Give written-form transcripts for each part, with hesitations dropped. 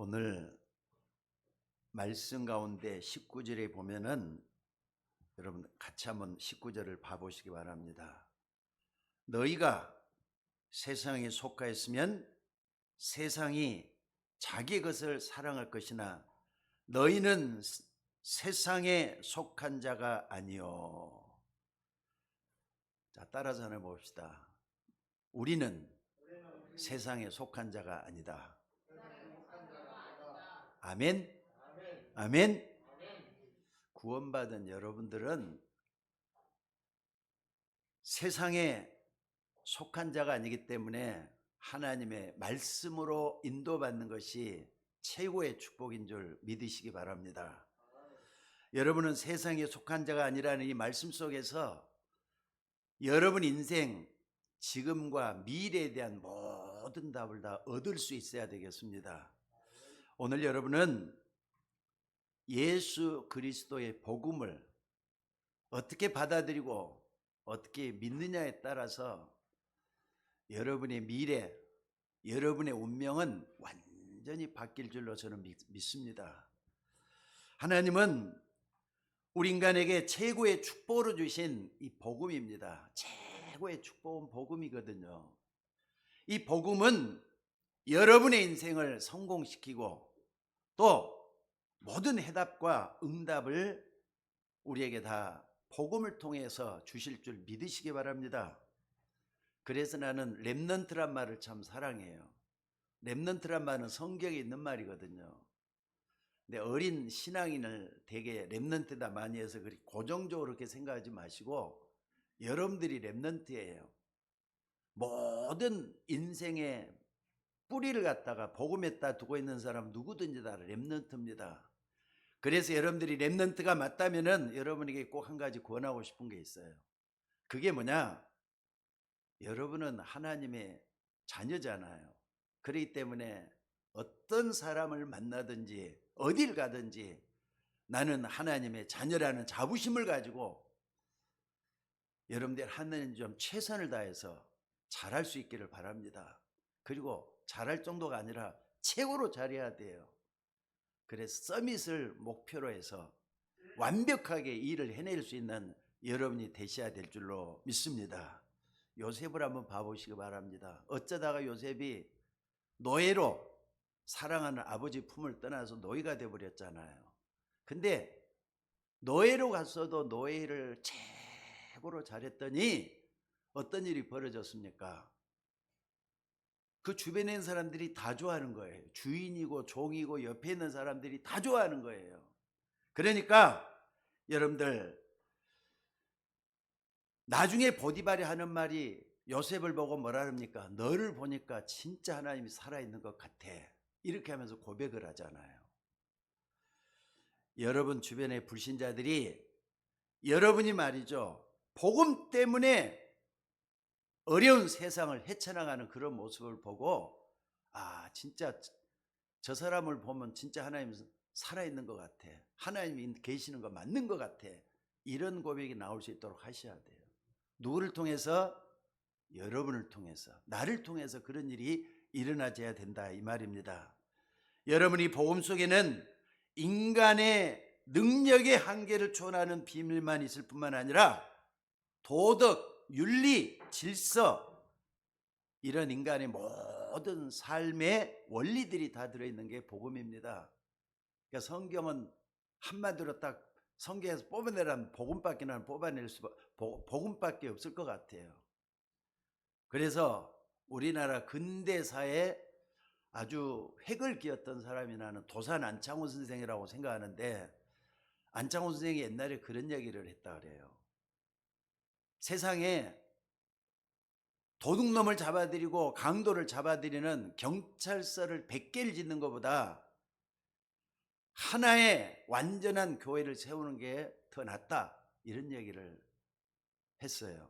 오늘 말씀 가운데 19절에 보면은 여러분 같이 한번 19절을 봐보시기 바랍니다. 너희가 세상에 속하였으면 세상이 자기 것을 사랑할 것이나 너희는 세상에 속한 자가 아니요. 자, 따라서 하나 봅시다. 우리는 세상에 속한 자가 아니다. 아멘. 아멘. 구원받은 여러분들은 세상에 속한 자가 아니기 때문에 하나님의 말씀으로 인도받는 것이 최고의 축복인 줄 믿으시기 바랍니다. 여러분은 세상에 속한 자가 아니라는 이 말씀 속에서 여러분 인생 지금과 미래에 대한 모든 답을 다 얻을 수 있어야 되겠습니다. 오늘 여러분은 예수 그리스도의 복음을 어떻게 받아들이고 어떻게 믿느냐에 따라서 여러분의 미래, 여러분의 운명은 완전히 바뀔 줄로 저는 믿습니다. 하나님은 우리 인간에게 최고의 축복으로 주신 이 복음입니다. 최고의 축복은 복음이거든요. 이 복음은 여러분의 인생을 성공시키고 또 모든 해답과 응답을 우리에게 다 복음을 통해서 주실 줄 믿으시기 바랍니다. 그래서 나는 렘넌트란 말을 참 사랑해요. 렘넌트란 말은 성경에 있는 말이거든요. 근데 어린 신앙인을 되게 렘넌트다 많이 해서 그렇게 고정적으로 그렇게 생각하지 마시고 여러분들이 렘넌트예요. 모든 인생의 뿌리를 갖다가 복음에다 두고 있는 사람 누구든지 다 렘넌트입니다. 그래서 여러분들이 렘넌트가 맞다면은 여러분에게 꼭 한 가지 권하고 싶은 게 있어요. 그게 뭐냐? 여러분은 하나님의 자녀잖아요. 그렇기 때문에 어떤 사람을 만나든지 어딜 가든지 나는 하나님의 자녀라는 자부심을 가지고 여러분들 하나님 좀 최선을 다해서 잘할 수 있기를 바랍니다. 그리고 잘할 정도가 아니라 최고로 잘해야 돼요. 그래서 서밋을 목표로 해서 완벽하게 일을 해낼 수 있는 여러분이 되셔야 될 줄로 믿습니다. 요셉을 한번 봐보시기 바랍니다. 어쩌다가 요셉이 노예로 사랑하는 아버지 품을 떠나서 노예가 되어버렸잖아요. 근데 노예로 갔어도 노예를 최고로 잘했더니 어떤 일이 벌어졌습니까? 그 주변에 있는 사람들이 다 좋아하는 거예요. 주인이고 종이고 옆에 있는 사람들이 다 좋아하는 거예요. 그러니까 여러분들 나중에 보디발이 하는 말이 요셉을 보고 뭐라 합니까? 너를 보니까 진짜 하나님이 살아있는 것 같아. 이렇게 하면서 고백을 하잖아요. 여러분 주변의 불신자들이 여러분이 말이죠. 복음 때문에 어려운 세상을 헤쳐나가는 그런 모습을 보고 아 진짜 저 사람을 보면 진짜 하나님 살아있는 것 같아. 하나님이 계시는 거 맞는 것 같아. 이런 고백이 나올 수 있도록 하셔야 돼요. 누구를 통해서? 여러분을 통해서, 나를 통해서 그런 일이 일어나줘야 된다 이 말입니다. 여러분이 복음 속에는 인간의 능력의 한계를 초월하는 비밀만 있을 뿐만 아니라 도덕, 윤리, 질서 이런 인간의 모든 삶의 원리들이 다 들어있는 게 복음입니다. 그러니까 성경은 한마디로 딱 성경에서 뽑아내라면 복음밖에 뽑아낼 수 복음밖에 없을 것 같아요. 그래서 우리나라 근대사에 아주 획을 그었던 사람이 나는 도산 안창호 선생이라고 생각하는데 안창호 선생이 옛날에 그런 얘기를 했다 그래요. 세상에 도둑놈을 잡아들이고 강도를 잡아들이는 경찰서를 100개를 짓는 것보다 하나의 완전한 교회를 세우는 게 더 낫다 이런 얘기를 했어요.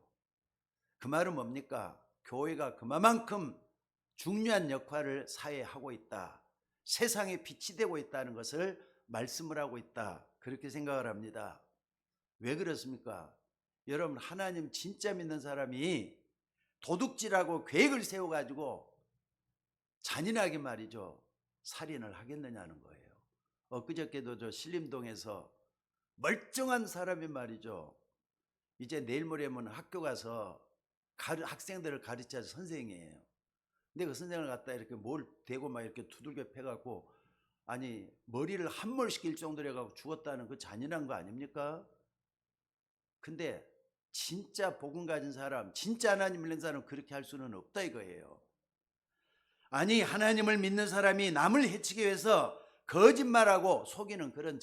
그 말은 뭡니까? 교회가 그만큼 중요한 역할을 사회에 하고 있다. 세상에 빛이 되고 있다는 것을 말씀을 하고 있다. 그렇게 생각을 합니다. 왜 그렇습니까? 여러분 하나님 진짜 믿는 사람이 도둑질하고 계획을 세워가지고 잔인하게 말이죠. 살인을 하겠느냐는 거예요. 엊그저께도 저 신림동에서 멀쩡한 사람이 말이죠. 이제 내일 모레면 학교 가서 학생들을 가르쳐야 선생이에요. 근데 그 선생을 갖다 이렇게 뭘 대고 막 이렇게 두들겨 패갖고, 아니 머리를 함몰 시킬 정도로 해갖고 죽었다는 그 잔인한 거 아닙니까? 근데 진짜 복음 가진 사람, 진짜 하나님 믿는 사람은 그렇게 할 수는 없다 이거예요. 아니 하나님을 믿는 사람이 남을 해치기 위해서 거짓말하고 속이는 그런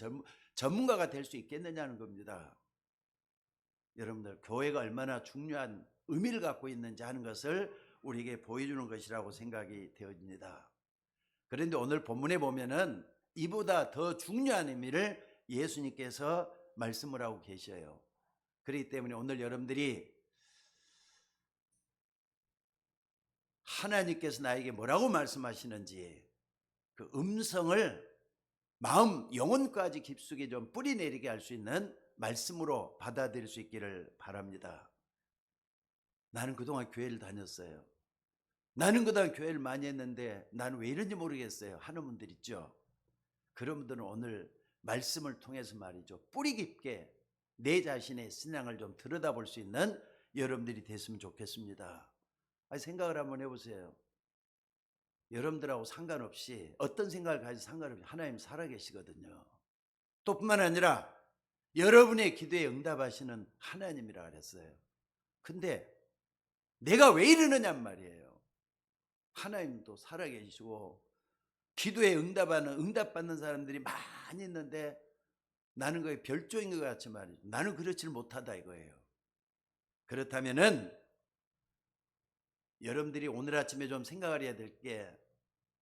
전문가가 될 수 있겠느냐는 겁니다. 여러분들, 교회가 얼마나 중요한 의미를 갖고 있는지 하는 것을 우리에게 보여주는 것이라고 생각이 되어집니다. 그런데 오늘 본문에 보면은 이보다 더 중요한 의미를 예수님께서 말씀을 하고 계셔요. 그렇기 때문에 오늘 여러분들이 하나님께서 나에게 뭐라고 말씀하시는지 그 음성을 마음 영혼까지 깊숙이 좀 뿌리내리게 할 수 있는 말씀으로 받아들일 수 있기를 바랍니다. 나는 그동안 교회를 다녔어요. 나는 그동안 교회를 많이 했는데 나는 왜 이런지 모르겠어요 하는 분들 있죠. 그런 분들은 오늘 말씀을 통해서 말이죠, 뿌리 깊게 내 자신의 신앙을 좀 들여다볼 수 있는 여러분들이 됐으면 좋겠습니다. 생각을 한번 해보세요. 여러분들하고 상관없이, 어떤 생각을 가지고 상관없이 하나님 살아계시거든요. 또 뿐만 아니라 여러분의 기도에 응답하시는 하나님이라 그랬어요. 근데 내가 왜 이러느냔 말이에요. 하나님도 살아계시고 기도에 응답받는 사람들이 많이 있는데 나는 거의 별조인 것 같이 말이죠. 나는 그렇지를 못하다 이거예요. 그렇다면은 여러분들이 오늘 아침에 좀 생각을 해야 될 게,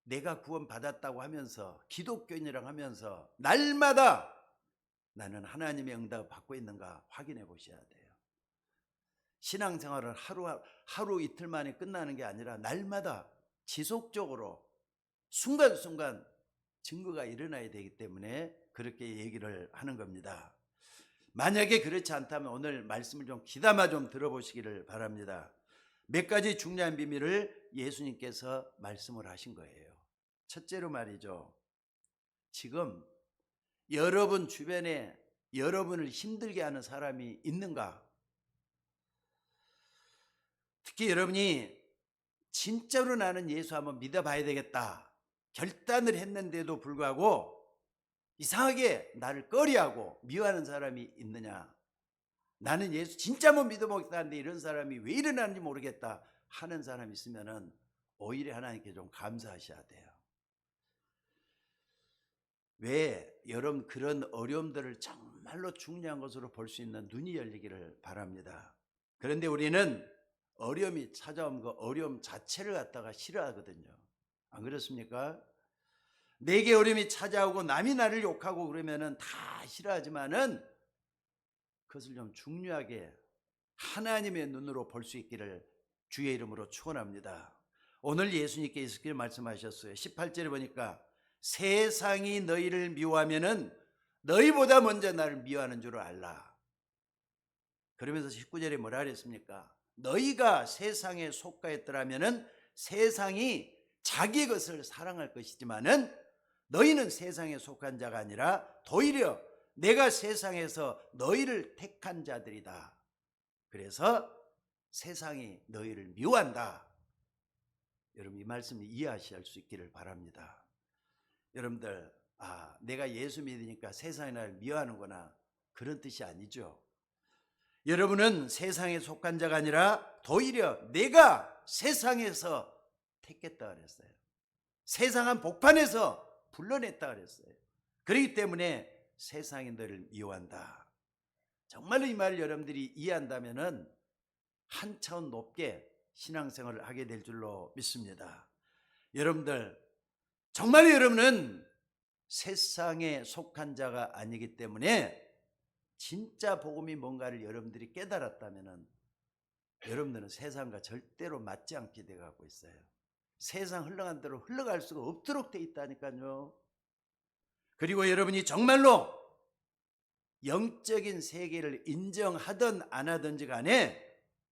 내가 구원받았다고 하면서 기독교인이라고 하면서 날마다 나는 하나님의 응답을 받고 있는가 확인해 보셔야 돼요. 신앙생활은 하루 이틀 만에 끝나는 게 아니라 날마다 지속적으로 순간순간 증거가 일어나야 되기 때문에 그렇게 얘기를 하는 겁니다. 만약에 그렇지 않다면 오늘 말씀을 좀 귀담아 좀 들어보시기를 바랍니다. 몇 가지 중요한 비밀을 예수님께서 말씀을 하신 거예요. 첫째로 말이죠, 지금 여러분 주변에 여러분을 힘들게 하는 사람이 있는가? 특히 여러분이 진짜로 나는 예수 한번 믿어봐야 되겠다 결단을 했는데도 불구하고 이상하게 나를 꺼리하고 미워하는 사람이 있느냐? 나는 예수 진짜 한번 믿어보겠다는데 이런 사람이 왜 일어나는지 모르겠다 하는 사람이 있으면은 오히려 하나님께 좀 감사하셔야 돼요. 왜? 여러분 그런 어려움들을 정말로 중요한 것으로 볼 수 있는 눈이 열리기를 바랍니다. 그런데 우리는 어려움이 찾아오면 그 어려움 자체를 갖다가 싫어하거든요. 안 그렇습니까? 내게 어려움이 찾아오고 남이 나를 욕하고 그러면은 다 싫어하지만은 그것을 좀 중요하게 하나님의 눈으로 볼 수 있기를 주의 이름으로 축원합니다. 오늘 예수님께서 이렇게 말씀하셨어요. 18절에 보니까 세상이 너희를 미워하면은 너희보다 먼저 나를 미워하는 줄 알라. 그러면서 19절에 뭐라 그랬습니까? 너희가 세상에 속하였더라면은 세상이 자기 것을 사랑할 것이지만은 너희는 세상에 속한 자가 아니라 도리어 내가 세상에서 너희를 택한 자들이다. 그래서 세상이 너희를 미워한다. 여러분 이 말씀을 이해하실 수 있기를 바랍니다. 여러분들, 내가 예수 믿으니까 세상이 나를 미워하는구나, 그런 뜻이 아니죠. 여러분은 세상에 속한 자가 아니라 도리어 내가 세상에서 택했다 그랬어요. 세상한 복판에서 불러냈다 그랬어요. 그렇기 때문에 세상이 너를 미워한다. 정말로 이 말을 여러분들이 이해한다면은 한 차원 높게 신앙생활을 하게 될 줄로 믿습니다. 여러분들, 정말로 여러분은 세상에 속한 자가 아니기 때문에 진짜 복음이 뭔가를 여러분들이 깨달았다면은 여러분들은 세상과 절대로 맞지 않게 돼가고 있어요. 세상 흘러간 대로 흘러갈 수가 없도록 돼 있다니까요. 그리고 여러분이 정말로 영적인 세계를 인정하든 안 하든지 간에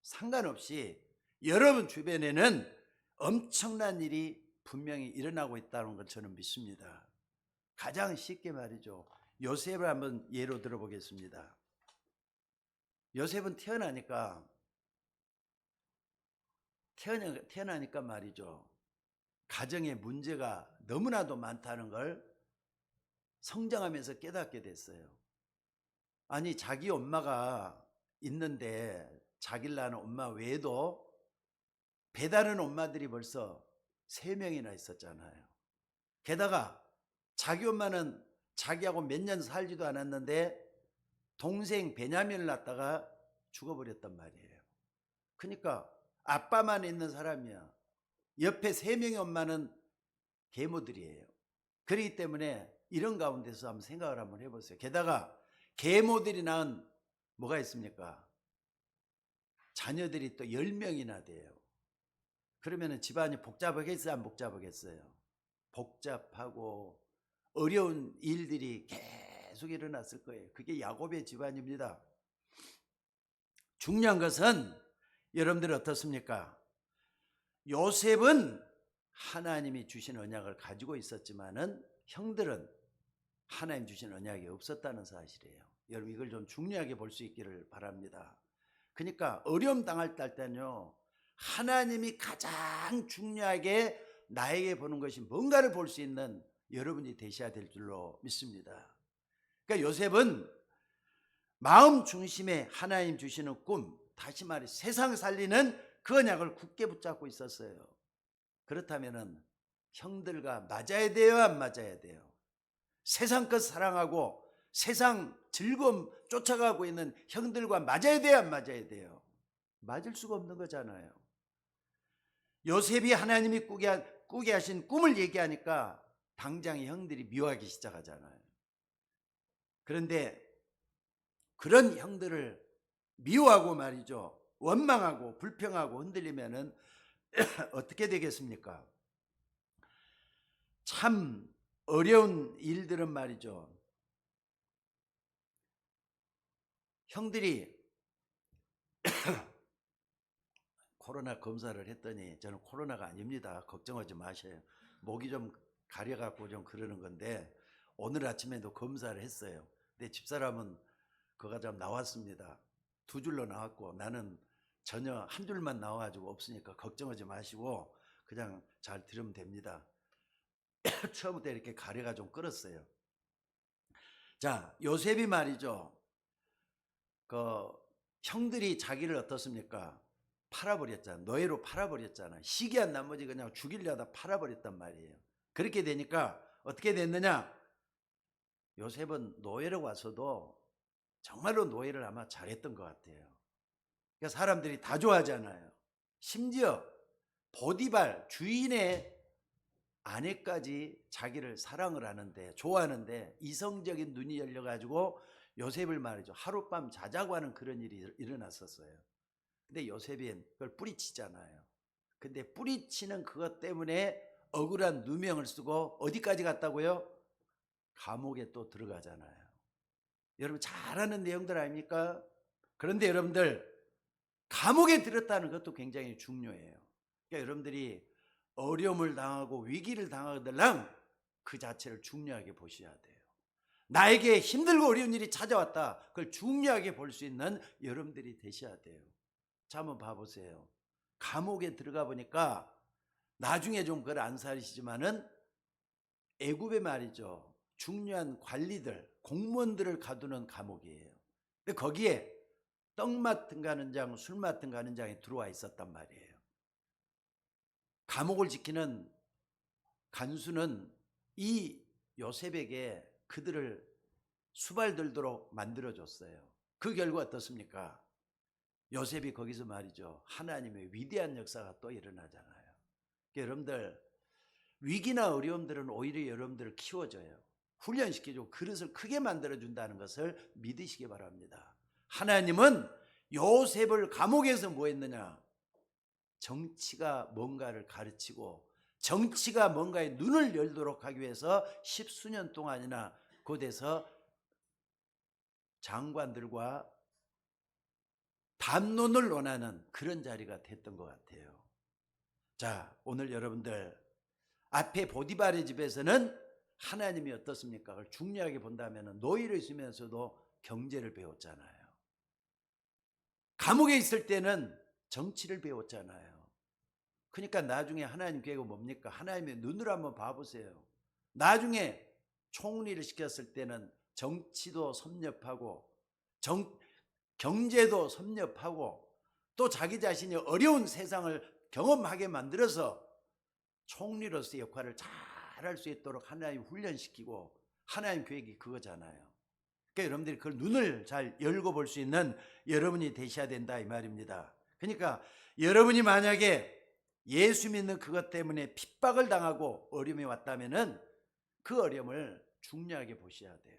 상관없이 여러분 주변에는 엄청난 일이 분명히 일어나고 있다는 걸 저는 믿습니다. 가장 쉽게 말이죠. 요셉을 한번 예로 들어보겠습니다. 요셉은 태어나니까 말이죠. 가정에 문제가 너무나도 많다는 걸 성장하면서 깨닫게 됐어요. 아니, 자기 엄마가 있는데 자기를 낳은 엄마 외에도 배다른 엄마들이 벌써 3명이나 있었잖아요. 게다가 자기 엄마는 자기하고 몇 년 살지도 않았는데 동생 베냐민을 낳다가 죽어버렸단 말이에요. 그러니까 아빠만 있는 사람이야. 옆에 3명의 엄마는 계모들이에요. 그렇기 때문에 이런 가운데서 한번 생각을 한번 해보세요. 게다가 계모들이 낳은 뭐가 있습니까? 자녀들이 또 10명이나 돼요. 그러면 집안이 복잡하겠어요? 안 복잡하겠어요? 복잡하고 어려운 일들이 계속 일어났을 거예요. 그게 야곱의 집안입니다. 중요한 것은 여러분들 어떻습니까? 요셉은 하나님이 주신 언약을 가지고 있었지만은 형들은 하나님 주신 언약이 없었다는 사실이에요. 여러분 이걸 좀 중요하게 볼 수 있기를 바랍니다. 그러니까 어려움 당할 때는요, 하나님이 가장 중요하게 나에게 보는 것이 뭔가를 볼 수 있는 여러분이 되셔야 될 줄로 믿습니다. 그러니까 요셉은 마음 중심에 하나님 주시는 꿈, 다시 말해 세상 살리는 그 언약을 굳게 붙잡고 있었어요. 그렇다면 형들과 맞아야 돼요, 안 맞아야 돼요? 세상 것 사랑하고 세상 즐거움 쫓아가고 있는 형들과 맞아야 돼요, 안 맞아야 돼요? 맞을 수가 없는 거잖아요. 요셉이 하나님이 꾸게 하신 꿈을 얘기하니까 당장 형들이 미워하기 시작하잖아요. 그런데 그런 형들을 미워하고 말이죠, 원망하고 불평하고 흔들리면은 어떻게 되겠습니까? 참 어려운 일들은 말이죠, 형들이 코로나 검사를 했더니 저는 코로나가 아닙니다. 걱정하지 마세요. 목이 좀 가려갖고 좀 그러는 건데 오늘 아침에도 검사를 했어요. 근데 집사람은 그거 좀 나왔습니다. 2줄로 나왔고 나는 전혀 1줄만 나와가지고 없으니까 걱정하지 마시고 그냥 잘 들으면 됩니다. 처음부터 이렇게 가래가 좀 끓었어요. 자, 요셉이 말이죠, 그 형들이 자기를 어떻습니까? 팔아버렸잖아. 노예로 팔아버렸잖아. 시기한 나머지 그냥 죽이려다 팔아버렸단 말이에요. 그렇게 되니까 어떻게 됐느냐? 요셉은 노예로 와서도 정말로 노예를 아마 잘했던 것 같아요. 그러니까 사람들이 다 좋아하잖아요. 심지어 보디발 주인의 아내까지 자기를 사랑을 하는데, 좋아하는데 이성적인 눈이 열려가지고 요셉을 말이죠, 하룻밤 자자고 하는 그런 일이 일어났었어요. 근데 요셉이 그걸 뿌리치잖아요. 근데 뿌리치는 그것 때문에 억울한 누명을 쓰고 어디까지 갔다고요? 감옥에 또 들어가잖아요. 여러분 잘 아는 내용들 아닙니까? 그런데 여러분들 감옥에 들었다는 것도 굉장히 중요해요. 그러니까 여러분들이 어려움을 당하고 위기를 당하더랑 그 자체를 중요하게 보셔야 돼요. 나에게 힘들고 어려운 일이 찾아왔다, 그걸 중요하게 볼 수 있는 여러분들이 되셔야 돼요. 자, 한번 봐보세요. 감옥에 들어가 보니까 나중에 좀 그걸 안 사리시지만은 애굽에 말이죠, 중요한 관리들, 공무원들을 가두는 감옥이에요. 근데 거기에 떡 맡은 가는 장, 술 맡은 가는 장이 들어와 있었단 말이에요. 감옥을 지키는 간수는 이 요셉에게 그들을 수발들도록 만들어줬어요. 그 결과 어떻습니까? 요셉이 거기서 말이죠, 하나님의 위대한 역사가 또 일어나잖아요. 그러니까 여러분들 위기나 어려움들은 오히려 여러분들을 키워줘요. 훈련시켜주고 그릇을 크게 만들어준다는 것을 믿으시기 바랍니다. 하나님은 요셉을 감옥에서 뭐 했느냐? 정치가 뭔가를 가르치고 정치가 뭔가에 눈을 열도록 하기 위해서 10수년 동안이나 곧에서 장관들과 담론을 논하는 그런 자리가 됐던 것 같아요. 자, 오늘 여러분들 앞에 보디발의 집에서는 하나님이 어떻습니까? 그걸 중요하게 본다면 노예로 있으면서도 경제를 배웠잖아요. 감옥에 있을 때는 정치를 배웠잖아요. 그러니까 나중에 하나님 계획은 뭡니까? 하나님의 눈으로 한번 봐보세요. 나중에 총리를 시켰을 때는 정치도 섭렵하고 경제도 섭렵하고 또 자기 자신이 어려운 세상을 경험하게 만들어서 총리로서의 역할을 잘 할 수 있도록 하나님 훈련시키고 하나님 계획이 그거잖아요. 그러니까 여러분들이 그걸 눈을 잘 열고 볼 수 있는 여러분이 되셔야 된다 이 말입니다. 그러니까 여러분이 만약에 예수 믿는 그것 때문에 핍박을 당하고 어려움이 왔다면은 그 어려움을 중요하게 보셔야 돼요.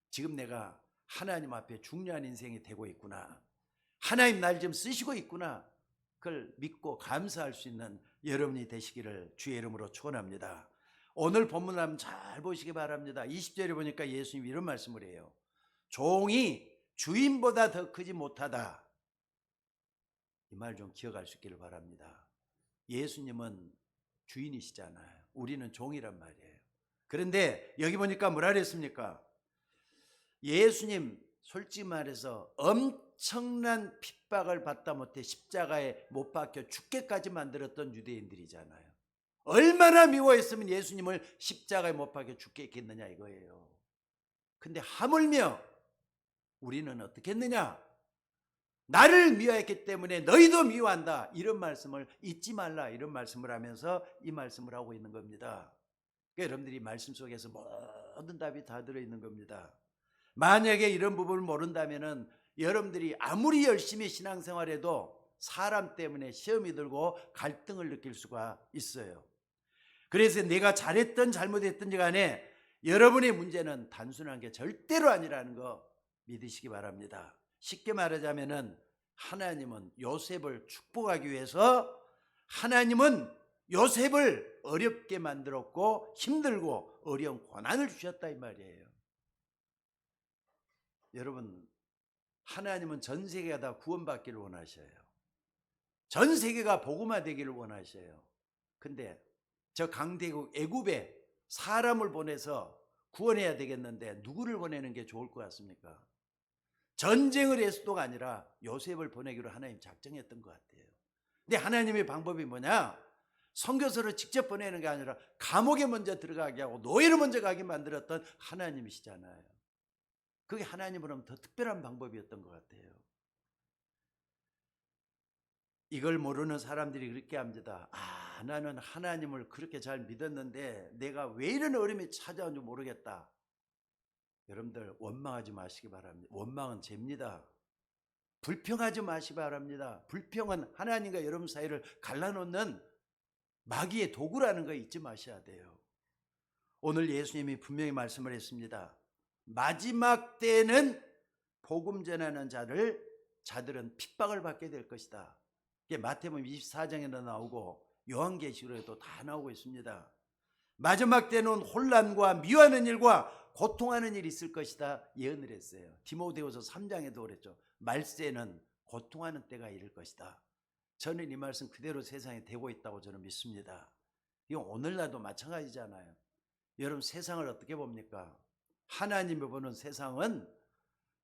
지금 내가 하나님 앞에 중요한 인생이 되고 있구나. 하나님 날 좀 쓰시고 있구나. 그걸 믿고 감사할 수 있는 여러분이 되시기를 주의 이름으로 축원합니다. 오늘 본문을 한번 잘 보시기 바랍니다. 20절에 보니까 예수님이 이런 말씀을 해요. 종이 주인보다 더 크지 못하다. 이 말 좀 기억할 수 있기를 바랍니다. 예수님은 주인이시잖아요. 우리는 종이란 말이에요. 그런데 여기 보니까 뭐라 그랬습니까? 예수님 솔직히 말해서 엄청난 핍박을 받다 못해 십자가에 못 박혀 죽게까지 만들었던 유대인들이잖아요. 얼마나 미워했으면 예수님을 십자가에 못 박혀 죽게 했겠느냐 이거예요. 근데 하물며 우리는 어떻게 했느냐? 나를 미워했기 때문에 너희도 미워한다. 이런 말씀을 잊지 말라. 이런 말씀을 하면서 이 말씀을 하고 있는 겁니다. 그러니까 여러분들이 말씀 속에서 모든 답이 다 들어있는 겁니다. 만약에 이런 부분을 모른다면은 여러분들이 아무리 열심히 신앙생활해도 사람 때문에 시험이 들고 갈등을 느낄 수가 있어요. 그래서 내가 잘했든 잘못했든지 간에 여러분의 문제는 단순한 게 절대로 아니라는 거 믿으시기 바랍니다. 쉽게 말하자면은 하나님은 요셉을 축복하기 위해서 하나님은 요셉을 어렵게 만들었고 힘들고 어려운 고난을 주셨다 이 말이에요. 여러분, 하나님은 전 세계가 다 구원받기를 원하셔요. 전 세계가 복음화되기를 원하셔요. 근데 저 강대국 애굽에 사람을 보내서 구원해야 되겠는데 누구를 보내는 게 좋을 것 같습니까? 전쟁을 해서도가 아니라 요셉을 보내기로 하나님 작정했던 것 같아요. 근데 하나님의 방법이 뭐냐? 선교사를 직접 보내는 게 아니라 감옥에 먼저 들어가게 하고 노예로 먼저 가게 만들었던 하나님이시잖아요. 그게 하나님으로는 더 특별한 방법이었던 것 같아요. 이걸 모르는 사람들이 그렇게 합니다. 나는 하나님을 그렇게 잘 믿었는데 내가 왜 이런 어려움이 찾아온지 모르겠다. 여러분들 원망하지 마시기 바랍니다. 원망은 죄입니다. 불평하지 마시기 바랍니다. 불평은 하나님과 여러분 사이를 갈라놓는 마귀의 도구라는 거 잊지 마셔야 돼요. 오늘 예수님이 분명히 말씀을 했습니다. 마지막 때에는 복음 전하는 자들은 핍박을 받게 될 것이다. 이게 마태복음 24장에도 나오고 요한계시록에도 다 나오고 있습니다. 마지막 때는 혼란과 미워하는 일과 고통하는 일이 있을 것이다 예언을 했어요. 디모데후서 3장에도 그랬죠. 말세는 고통하는 때가 이를 것이다. 저는 이 말씀 그대로 세상에 되고 있다고 저는 믿습니다. 이건 오늘날도 마찬가지잖아요. 여러분 세상을 어떻게 봅니까? 하나님이 보는 세상은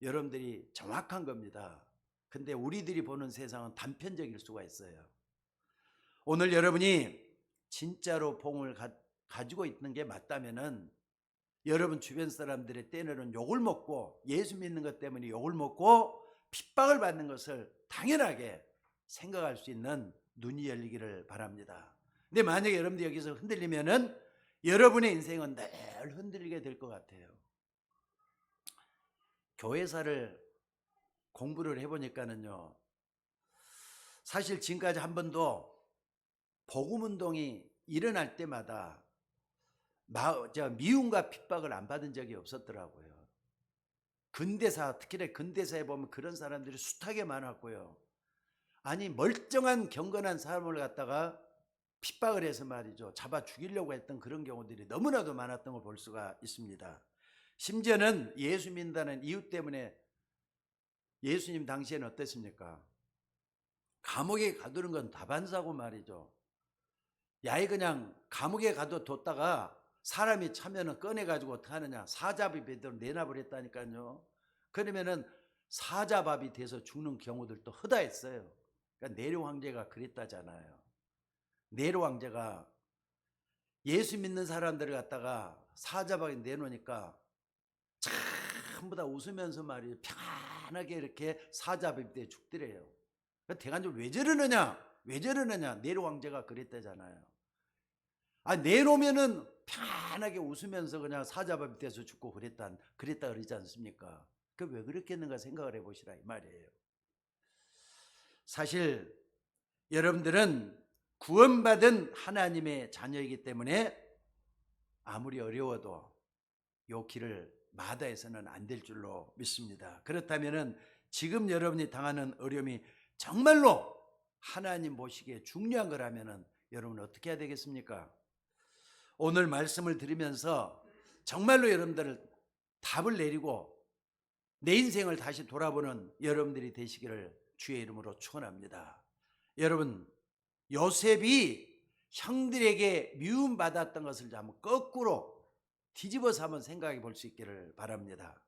여러분들이 정확한 겁니다. 근데 우리들이 보는 세상은 단편적일 수가 있어요. 오늘 여러분이 진짜로 복음을 가지고 있는 게 맞다면은 여러분 주변 사람들의 때로는 욕을 먹고 예수 믿는 것 때문에 욕을 먹고 핍박을 받는 것을 당연하게 생각할 수 있는 눈이 열리기를 바랍니다. 근데 만약에 여러분들 여기서 흔들리면은 여러분의 인생은 늘 흔들리게 될 것 같아요. 교회사를 공부를 해보니까는요, 사실 지금까지 한 번도 복음운동이 일어날 때마다 미움과 핍박을 안 받은 적이 없었더라고요. 근대사, 특히나 근대사에 보면 그런 사람들이 숱하게 많았고요. 아니 멀쩡한 경건한 사람을 갖다가 핍박을 해서 말이죠, 잡아 죽이려고 했던 그런 경우들이 너무나도 많았던 걸 볼 수가 있습니다. 심지어는 예수 믿는다는 이유 때문에 예수님 당시에는 어땠습니까? 감옥에 가두는 건 다반사고 말이죠. 야이 그냥 감옥에 가도 뒀다가 사람이 차면은 꺼내가지고 어떻게 하느냐. 사자밥이 내놔버렸다니까요. 그러면은 사자밥이 돼서 죽는 경우들도 허다했어요. 그러니까 네로 황제가 그랬다잖아요. 네로 황제가 예수 믿는 사람들을 갖다가 사자밥에 내놓으니까 전부 다 웃으면서 말이에요. 편안하게 이렇게 사자밥이 돼 죽더래요. 대간적으로 왜 저러느냐? 왜 저러느냐? 네로 황제가 그랬다잖아요. 내놓으면은 편안하게 웃으면서 그냥 사자밥이 돼서 죽고 그랬다 그러지 않습니까? 그 왜 그랬겠는가 생각을 해보시라 이 말이에요. 사실 여러분들은 구원받은 하나님의 자녀이기 때문에 아무리 어려워도 이 길을 마다해서는 안 될 줄로 믿습니다. 그렇다면 지금 여러분이 당하는 어려움이 정말로 하나님 보시기에 중요한 거라면 여러분은 어떻게 해야 되겠습니까? 오늘 말씀을 들으면서 정말로 여러분들 답을 내리고 내 인생을 다시 돌아보는 여러분들이 되시기를 주의 이름으로 축원합니다. 여러분, 요셉이 형들에게 미움받았던 것을 한번 거꾸로 뒤집어서 한번 생각해 볼 수 있기를 바랍니다.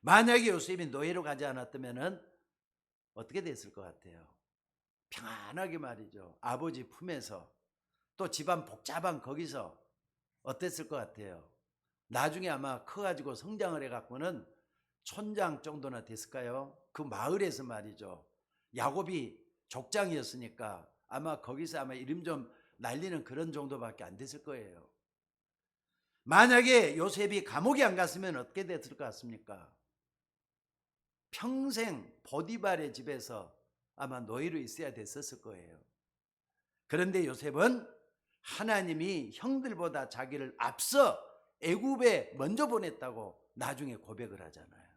만약에 요셉이 노예로 가지 않았다면 어떻게 됐을 것 같아요? 평안하게 말이죠. 아버지 품에서 또 집안 복잡한 거기서 어땠을 것 같아요? 나중에 아마 커가지고 성장을 해갖고는 촌장 정도나 됐을까요? 그 마을에서 말이죠. 야곱이 족장이었으니까 아마 거기서 아마 이름 좀 날리는 그런 정도밖에 안 됐을 거예요. 만약에 요셉이 감옥에 안 갔으면 어떻게 됐을 것 같습니까? 평생 보디발의 집에서 아마 노예로 있어야 됐었을 거예요. 그런데 요셉은 하나님이 형들보다 자기를 앞서 애굽에 먼저 보냈다고 나중에 고백을 하잖아요.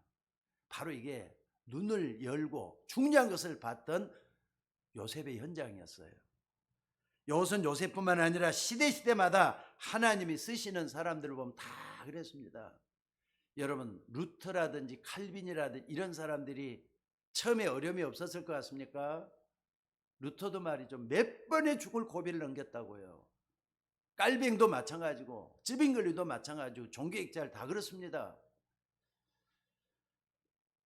바로 이게 눈을 열고 중요한 것을 봤던 요셉의 현장이었어요. 이것은 요셉뿐만 아니라 시대마다 하나님이 쓰시는 사람들을 보면 다 그랬습니다. 여러분, 루터라든지 칼빈이라든지 이런 사람들이 처음에 어려움이 없었을 것 같습니까? 루터도 말이죠. 몇 번의 죽을 고비를 넘겼다고요. 깔뱅도 마찬가지고 쯔빙글리도 마찬가지고 종교학자들 다 그렇습니다.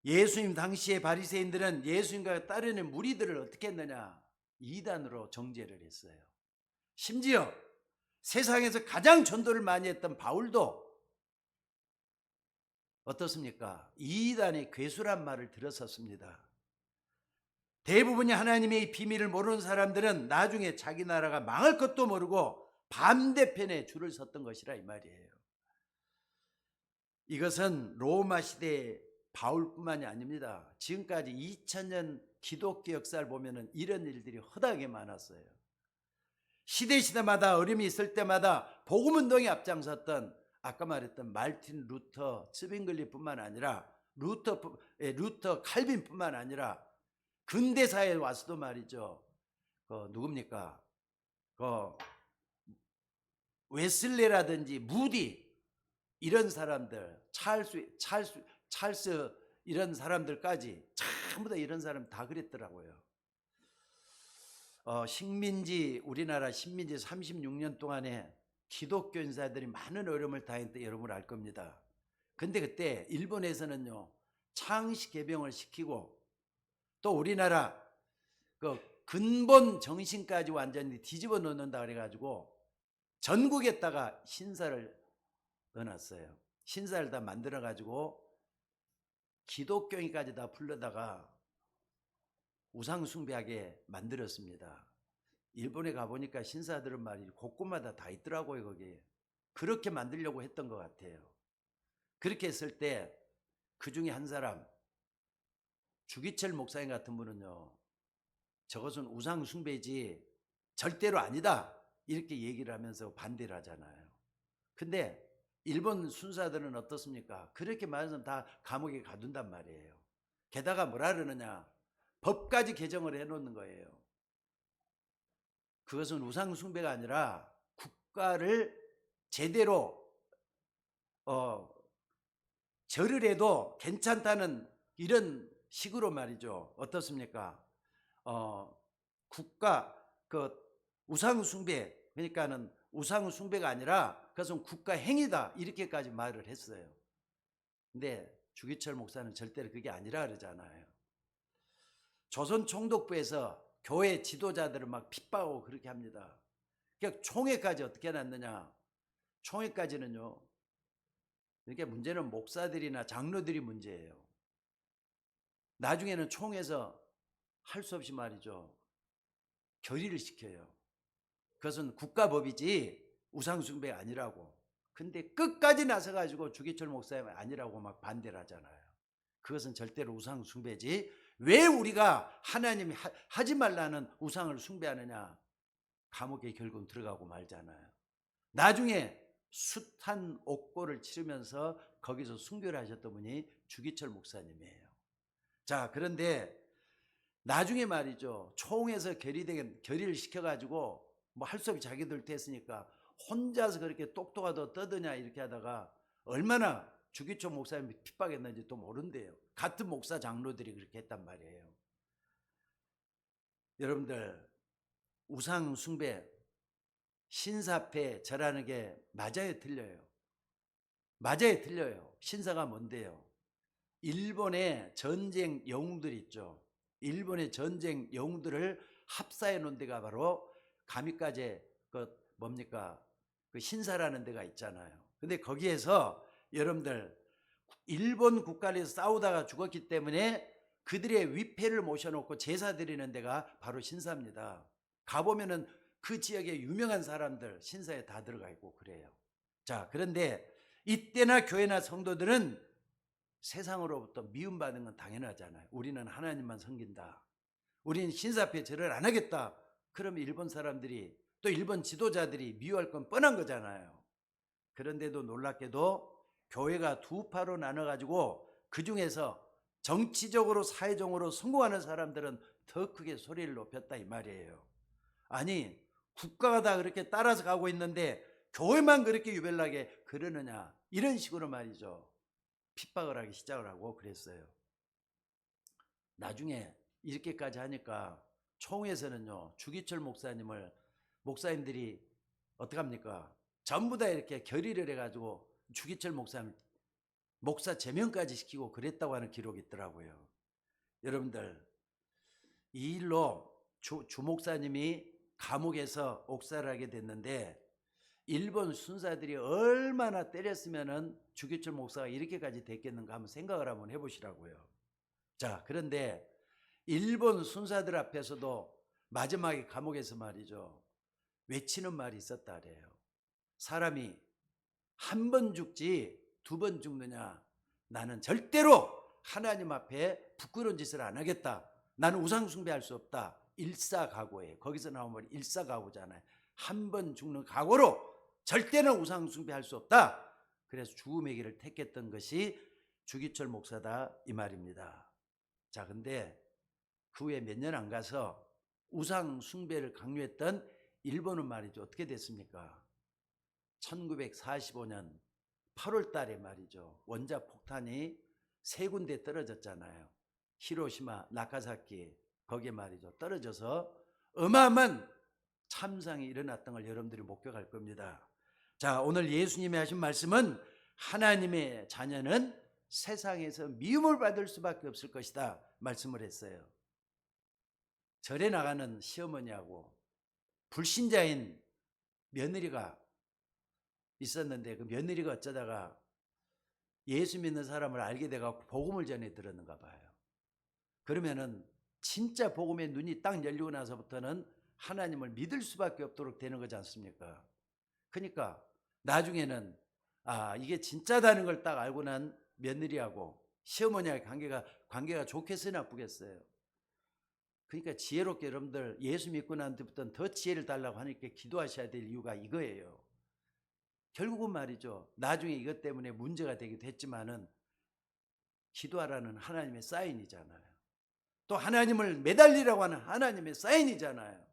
예수님 당시의 바리새인들은 예수님과 따르는 무리들을 어떻게 했느냐? 이단으로 정죄를 했어요. 심지어 세상에서 가장 전도를 많이 했던 바울도 어떻습니까? 이단의 괴수란 말을 들었었습니다. 대부분이 하나님의 비밀을 모르는 사람들은 나중에 자기 나라가 망할 것도 모르고 반대편에 줄을 섰던 것이라 이 말이에요. 이것은 로마 시대의 바울뿐만이 아닙니다. 지금까지 2000년 기독교 역사를 보면 이런 일들이 허다하게 많았어요. 시대마다 어려움이 있을 때마다 복음운동에 앞장섰던 아까 말했던 말틴 루터, 츠빙글리뿐만 아니라 루터 칼빈뿐만 아니라 근대사에 와서도 말이죠. 누굽니까? 웨슬레라든지 무디 이런 사람들, 찰스 이런 사람들까지 전부 다 이런 사람 다 그랬더라고요. 우리나라 식민지 36년 동안에 기독교 인사들이 많은 어려움을 당했던 여러분 알 겁니다. 근데 그때 일본에서는요, 창씨 개병을 시키고 또 우리나라 그 근본 정신까지 완전히 뒤집어 놓는다 그래가지고 전국에다가 신사를 넣어놨어요. 신사를 다 만들어가지고 기독교인까지 다 불러다가 우상숭배하게 만들었습니다. 일본에 가보니까 신사들은 말이죠. 곳곳마다 다 있더라고요, 거기. 그렇게 만들려고 했던 것 같아요. 그렇게 했을 때 그 중에 한 사람, 주기철 목사님 같은 분은요, 저것은 우상숭배지 절대로 아니다. 이렇게 얘기를 하면서 반대를 하잖아요. 근데 일본 순사들은 어떻습니까? 그렇게 말해서 다 감옥에 가둔단 말이에요. 게다가 뭐라 그러느냐? 법까지 개정을 해놓는 거예요. 그것은 우상숭배가 아니라 국가를 제대로 절을 해도 괜찮다는 이런 식으로 말이죠. 어떻습니까? 국가 우상숭배 그러니까는 우상 숭배가 아니라 그것은 국가 행위다 이렇게까지 말을 했어요. 근데 주기철 목사는 절대로 그게 아니라 그러잖아요. 조선 총독부에서 교회 지도자들을 막 핍박하고 그렇게 합니다. 그러니까 총회까지 어떻게 해놨느냐. 총회까지는요. 이게 문제는 목사들이나 장로들이 문제예요. 나중에는 총회에서 할 수 없이 말이죠. 결의를 시켜요. 그것은 국가법이지 우상숭배가 아니라고. 근데 끝까지 나서가지고 주기철 목사님 아니라고 막 반대를 하잖아요. 그것은 절대로 우상숭배지. 왜 우리가 하나님이 하지 말라는 우상을 숭배하느냐. 감옥에 결국 들어가고 말잖아요. 나중에 숱한 옥고를 치르면서 거기서 순교를 하셨던 분이 주기철 목사님이에요. 자, 그런데 나중에 말이죠. 총에서 결의를 시켜가지고 뭐 할 수 없이 자기들 됐으니까 혼자서 그렇게 똑똑하다 떠드냐 이렇게 하다가 얼마나 주기철 목사님이 핍박했는지 또 모른대요. 같은 목사 장로들이 그렇게 했단 말이에요. 여러분들 우상 숭배 신사패 절하는 게 맞아요 틀려요? 맞아요 틀려요? 신사가 뭔데요? 일본의 전쟁 영웅들 있죠. 일본의 전쟁 영웅들을 합사해 놓은 데가 바로 가미까제 그 뭡니까 그 신사라는 데가 있잖아요. 근데 거기에서 여러분들 일본 국가에서 싸우다가 죽었기 때문에 그들의 위패를 모셔놓고 제사 드리는 데가 바로 신사입니다. 가보면은 그 지역의 유명한 사람들 신사에 다 들어가 있고 그래요. 자, 그런데 이때나 교회나 성도들은 세상으로부터 미움받는 건 당연하잖아요. 우리는 하나님만 섬긴다. 우리는 신사패 절을 안 하겠다. 그러면 일본 사람들이 또 일본 지도자들이 미워할 건 뻔한 거잖아요. 그런데도 놀랍게도 교회가 두 파로 나눠가지고 그 중에서 정치적으로 사회적으로 성공하는 사람들은 더 크게 소리를 높였다 이 말이에요. 아니 국가가 다 그렇게 따라서 가고 있는데 교회만 그렇게 유별나게 그러느냐 이런 식으로 말이죠. 핍박을 하기 시작을 하고 그랬어요. 나중에 이렇게까지 하니까 총회에서는요 주기철 목사님들이 어떡합니까? 전부 다 이렇게 결의를 해가지고 주기철 목사님 목사 제명까지 시키고 그랬다고 하는 기록이 있더라고요. 여러분들 이 일로 주 목사님이 감옥에서 옥살을 하게 됐는데 일본 순사들이 얼마나 때렸으면은 주기철 목사가 이렇게까지 됐겠는가 한번 생각을 한번 해보시라고요. 자, 그런데 일본 순사들 앞에서도 마지막에 감옥에서 말이죠. 외치는 말이 있었다 그래요. 사람이 한 번 죽지 두 번 죽느냐. 나는 절대로 하나님 앞에 부끄러운 짓을 안 하겠다. 나는 우상 숭배할 수 없다. 일사각오예요. 거기서 나오면 일사각오잖아요. 한 번 죽는 각오로 절대는 우상 숭배할 수 없다. 그래서 죽음의 길을 택했던 것이 주기철 목사다 이 말입니다. 자, 근데 그 후에 몇 년 안 가서 우상 숭배를 강요했던 일본은 말이죠. 어떻게 됐습니까? 1945년 8월 달에 말이죠. 원자 폭탄이 세 군데 떨어졌잖아요. 히로시마, 나가사키 거기에 말이죠. 떨어져서 어마어마한 참상이 일어났던 걸 여러분들이 목격할 겁니다. 자, 오늘 예수님이 하신 말씀은 하나님의 자녀는 세상에서 미움을 받을 수밖에 없을 것이다 말씀을 했어요. 절에 나가는 시어머니하고 불신자인 며느리가 있었는데 그 며느리가 어쩌다가 예수 믿는 사람을 알게 돼가지고 복음을 전해 들었는가 봐요. 그러면은 진짜 복음의 눈이 딱 열리고 나서부터는 하나님을 믿을 수밖에 없도록 되는 거지 않습니까? 그러니까 나중에는 이게 진짜다는 걸 딱 알고 난 며느리하고 시어머니하고 관계가 좋겠어요 나쁘겠어요? 그러니까 지혜롭게 여러분들 예수 믿고 난 뒤부터는 더 지혜를 달라고 하니까 기도하셔야 될 이유가 이거예요. 결국은 말이죠. 나중에 이것 때문에 문제가 되기도 했지만은 기도하라는 하나님의 사인이잖아요. 또 하나님을 매달리라고 하는 하나님의 사인이잖아요.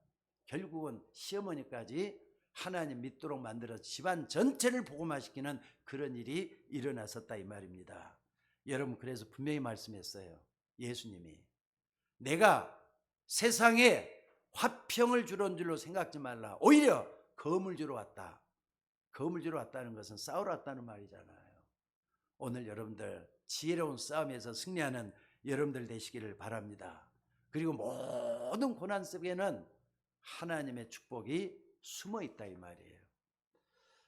결국은 시어머니까지 하나님 믿도록 만들어 집안 전체를 복음화시키는 그런 일이 일어났었다 이 말입니다. 여러분 그래서 분명히 말씀했어요. 예수님이 내가 세상에 화평을 주는 줄로 생각지 말라. 오히려 검을 주러 왔다. 검을 주러 왔다는 것은 싸우러 왔다는 말이잖아요. 오늘 여러분들 지혜로운 싸움에서 승리하는 여러분들 되시기를 바랍니다. 그리고 모든 고난 속에는 하나님의 축복이 숨어 있다 이 말이에요.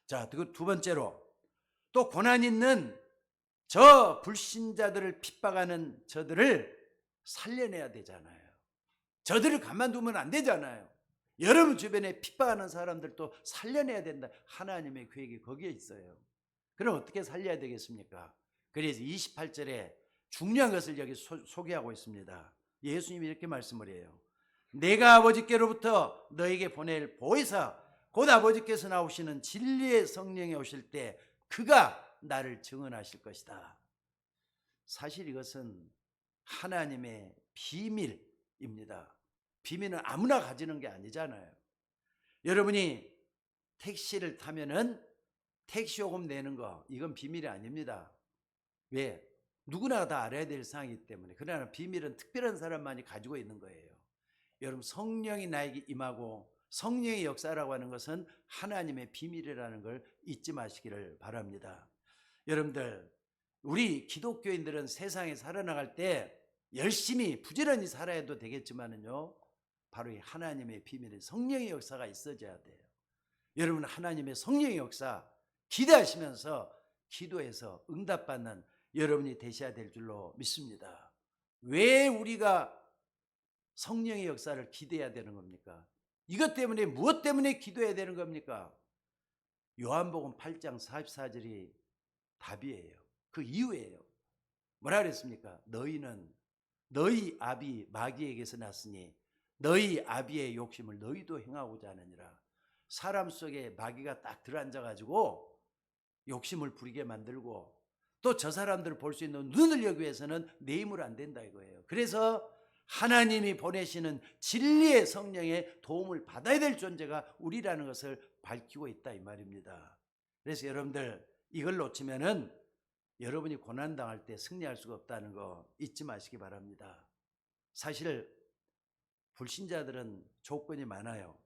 자, 그 두 번째로 또 고난 있는 저 불신자들을 핍박하는 저들을 살려내야 되잖아요. 저들을 가만두면 안 되잖아요. 여러분 주변에 핍박하는 사람들도 살려내야 된다. 하나님의 계획이 거기에 있어요. 그럼 어떻게 살려야 되겠습니까? 그래서 28절에 중요한 것을 여기 소개하고 있습니다. 예수님이 이렇게 말씀을 해요. 내가 아버지께로부터 너에게 보낼 보혜사 곧 아버지께서 나오시는 진리의 성령이 오실 때 그가 나를 증언하실 것이다. 사실 이것은 하나님의 비밀입니다. 비밀은 아무나 가지는 게 아니잖아요. 여러분이 택시를 타면은 택시 요금 내는 거 이건 비밀이 아닙니다. 왜? 누구나 다 알아야 될 사항이기 때문에. 그러나 비밀은 특별한 사람만이 가지고 있는 거예요. 여러분 성령이 나에게 임하고 성령의 역사라고 하는 것은 하나님의 비밀이라는 걸 잊지 마시기를 바랍니다. 여러분들 우리 기독교인들은 세상에 살아나갈 때 열심히 부지런히 살아야도 되겠지만은요 바로 이 하나님의 비밀인 성령의 역사가 있어져야 돼요. 여러분 하나님의 성령의 역사 기대하시면서 기도해서 응답받는 여러분이 되셔야 될 줄로 믿습니다. 왜 우리가 성령의 역사를 기대해야 되는 겁니까? 이것 때문에 무엇 때문에 기도해야 되는 겁니까? 요한복음 8장 44절이 답이에요. 그 이유예요. 뭐라 그랬습니까? 너희는 너희 아비 마귀에게서 났으니 너희 아비의 욕심을 너희도 행하고자 하느니라. 사람 속에 마귀가 딱 들어앉아가지고 욕심을 부리게 만들고 또 저 사람들을 볼 수 있는 눈을 여기 위해서는 내 힘으로 안 된다 이거예요. 그래서 하나님이 보내시는 진리의 성령의 도움을 받아야 될 존재가 우리라는 것을 밝히고 있다 이 말입니다. 그래서 여러분들 이걸 놓치면은 여러분이 고난당할 때 승리할 수가 없다는 거 잊지 마시기 바랍니다. 사실 불신자들은 조건이 많아요.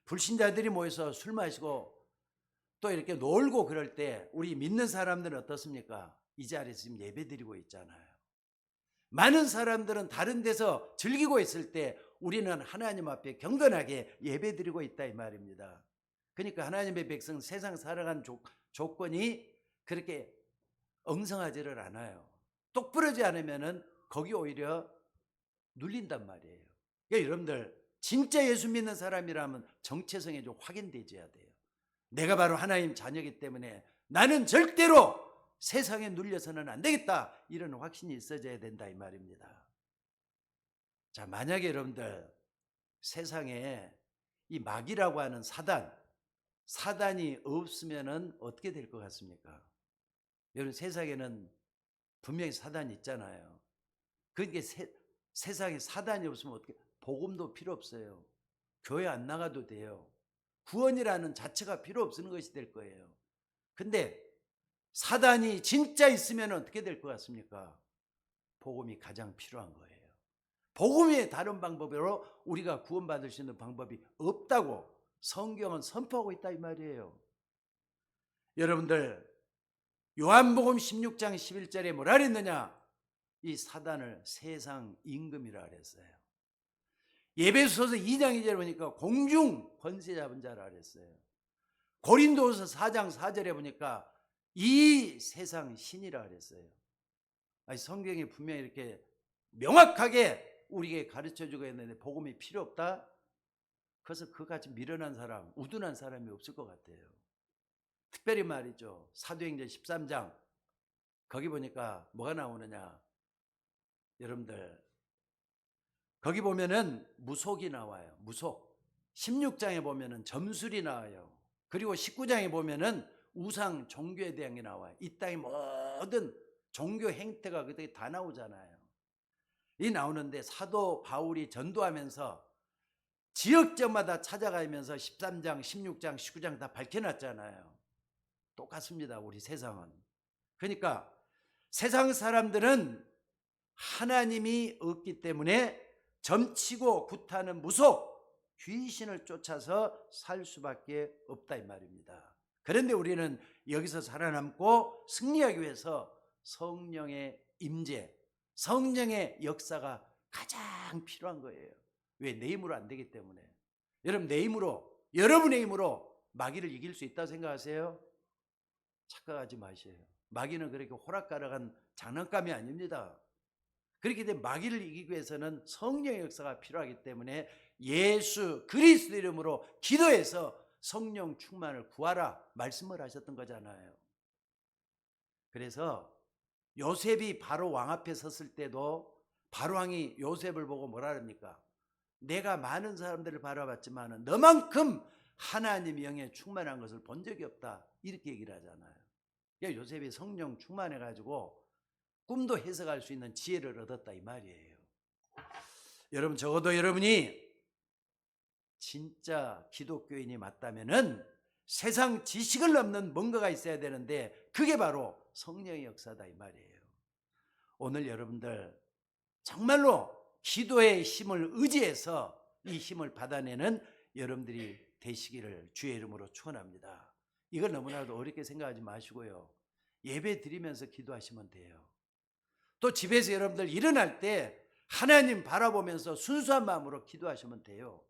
불신자들이 모여서 술 마시고 또 이렇게 놀고 그럴 때 우리 믿는 사람들은 어떻습니까? 이 자리에서 지금 예배 드리고 있잖아요. 많은 사람들은 다른 데서 즐기고 있을 때 우리는 하나님 앞에 경건하게 예배 드리고 있다 이 말입니다. 그러니까 하나님의 백성 세상 살아가는 조건이 그렇게 엉성하지를 않아요. 똑부러지 않으면은 거기 오히려 눌린단 말이에요. 그러니까 여러분들 진짜 예수 믿는 사람이라면 정체성이 좀 확인되어야 돼요. 내가 바로 하나님 자녀이기 때문에 나는 절대로 세상에 눌려서는 안 되겠다 이런 확신이 있어져야 된다 이 말입니다. 자, 만약에 여러분들 세상에 이 마귀라고 하는 사단이 없으면은 어떻게 될 것 같습니까? 여러분 세상에는 분명히 사단이 있잖아요. 그러니까 세상에 사단이 없으면 어떻게 복음도 필요 없어요. 교회 안 나가도 돼요. 구원이라는 자체가 필요 없는 것이 될 거예요. 근데 사단이 진짜 있으면 어떻게 될 것 같습니까? 복음이 가장 필요한 거예요. 복음의 다른 방법으로 우리가 구원받을 수 있는 방법이 없다고 성경은 선포하고 있다 이 말이에요. 여러분들 요한복음 16장 11절에 뭐라 그랬느냐? 이 사단을 세상 임금이라 그랬어요. 에베소서 2장 2절에 보니까 공중 권세 잡은 자라 그랬어요. 고린도서 4장 4절에 보니까 이 세상 신이라 그랬어요. 아니, 성경이 분명히 이렇게 명확하게 우리에게 가르쳐주고 있는데 복음이 필요 없다? 그래서 그같이 미련한 사람, 우둔한 사람이 없을 것 같아요. 특별히 말이죠. 사도행전 13장 거기 보니까 뭐가 나오느냐? 여러분들 거기 보면은 무속이 나와요. 무속. 16장에 보면은 점술이 나와요. 그리고 19장에 보면은 우상 종교에 대한 게 나와요. 이 땅의 모든 종교 행태가 그때 다 나오잖아요. 이 나오는데 사도 바울이 전도하면서 지역적마다 찾아가면서 13장, 16장, 19장 다 밝혀놨잖아요. 똑같습니다. 우리 세상은. 그러니까 세상 사람들은 하나님이 없기 때문에 점치고 굿하는 무속, 귀신을 쫓아서 살 수밖에 없다 이 말입니다. 그런데 우리는 여기서 살아남고 승리하기 위해서 성령의 임재, 성령의 역사가 가장 필요한 거예요. 왜? 내 힘으로 안 되기 때문에. 여러분, 내 힘으로, 여러분의 힘으로 마귀를 이길 수 있다고 생각하세요? 착각하지 마세요. 마귀는 그렇게 호락가락한 장난감이 아닙니다. 그렇기 때문에 마귀를 이기기 위해서는 성령의 역사가 필요하기 때문에 예수 그리스도 이름으로 기도해서 성령 충만을 구하라 말씀을 하셨던 거잖아요. 그래서 요셉이 바로 왕 앞에 섰을 때도 바로왕이 요셉을 보고 뭐라 합니까? 내가 많은 사람들을 바라봤지만 너만큼 하나님 영에 충만한 것을 본 적이 없다, 이렇게 얘기를 하잖아요. 그러니까 요셉이 성령 충만해가지고 꿈도 해석할 수 있는 지혜를 얻었다 이 말이에요. 여러분, 적어도 여러분이 진짜 기독교인이 맞다면은 세상 지식을 넘는 뭔가가 있어야 되는데 그게 바로 성령의 역사다 이 말이에요. 오늘 여러분들 정말로 기도의 힘을 의지해서 이 힘을 받아내는 여러분들이 되시기를 주의 이름으로 축원합니다. 이걸 너무나도 어렵게 생각하지 마시고요. 예배 드리면서 기도하시면 돼요. 또 집에서 여러분들 일어날 때 하나님 바라보면서 순수한 마음으로 기도하시면 돼요.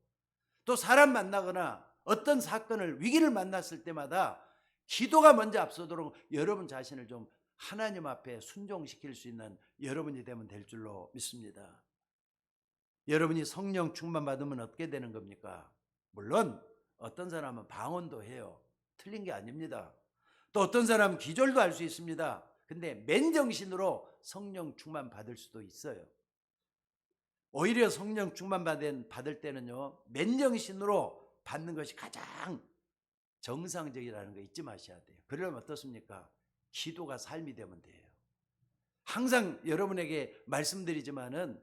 또 사람 만나거나 어떤 사건을, 위기를 만났을 때마다 기도가 먼저 앞서도록 여러분 자신을 좀 하나님 앞에 순종시킬 수 있는 여러분이 되면 될 줄로 믿습니다. 여러분이 성령 충만 받으면 어떻게 되는 겁니까? 물론 어떤 사람은 방언도 해요. 틀린 게 아닙니다. 또 어떤 사람은 기절도 할 수 있습니다. 근데 맨정신으로 성령 충만 받을 수도 있어요. 오히려 성령 충만 받을 때는요, 맨정신으로 받는 것이 가장 정상적이라는 거 잊지 마셔야 돼요. 그러려면 어떻습니까? 기도가 삶이 되면 돼요. 항상 여러분에게 말씀드리지만은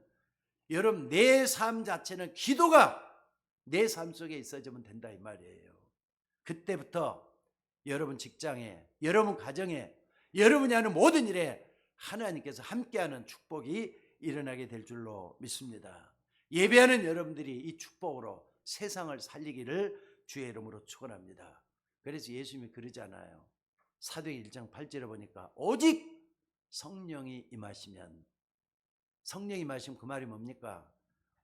여러분 내 삶 자체는 기도가 내 삶 속에 있어지면 된다 이 말이에요. 그때부터 여러분 직장에, 여러분 가정에, 여러분이 하는 모든 일에 하나님께서 함께하는 축복이 일어나게 될 줄로 믿습니다. 예배하는 여러분들이 이 축복으로 세상을 살리기를 주의 이름으로 축원합니다. 그래서 예수님이 그러잖아요. 사도행 1장 8절에 보니까 오직 성령이 임하시면, 성령이 임하시면 그 말이 뭡니까?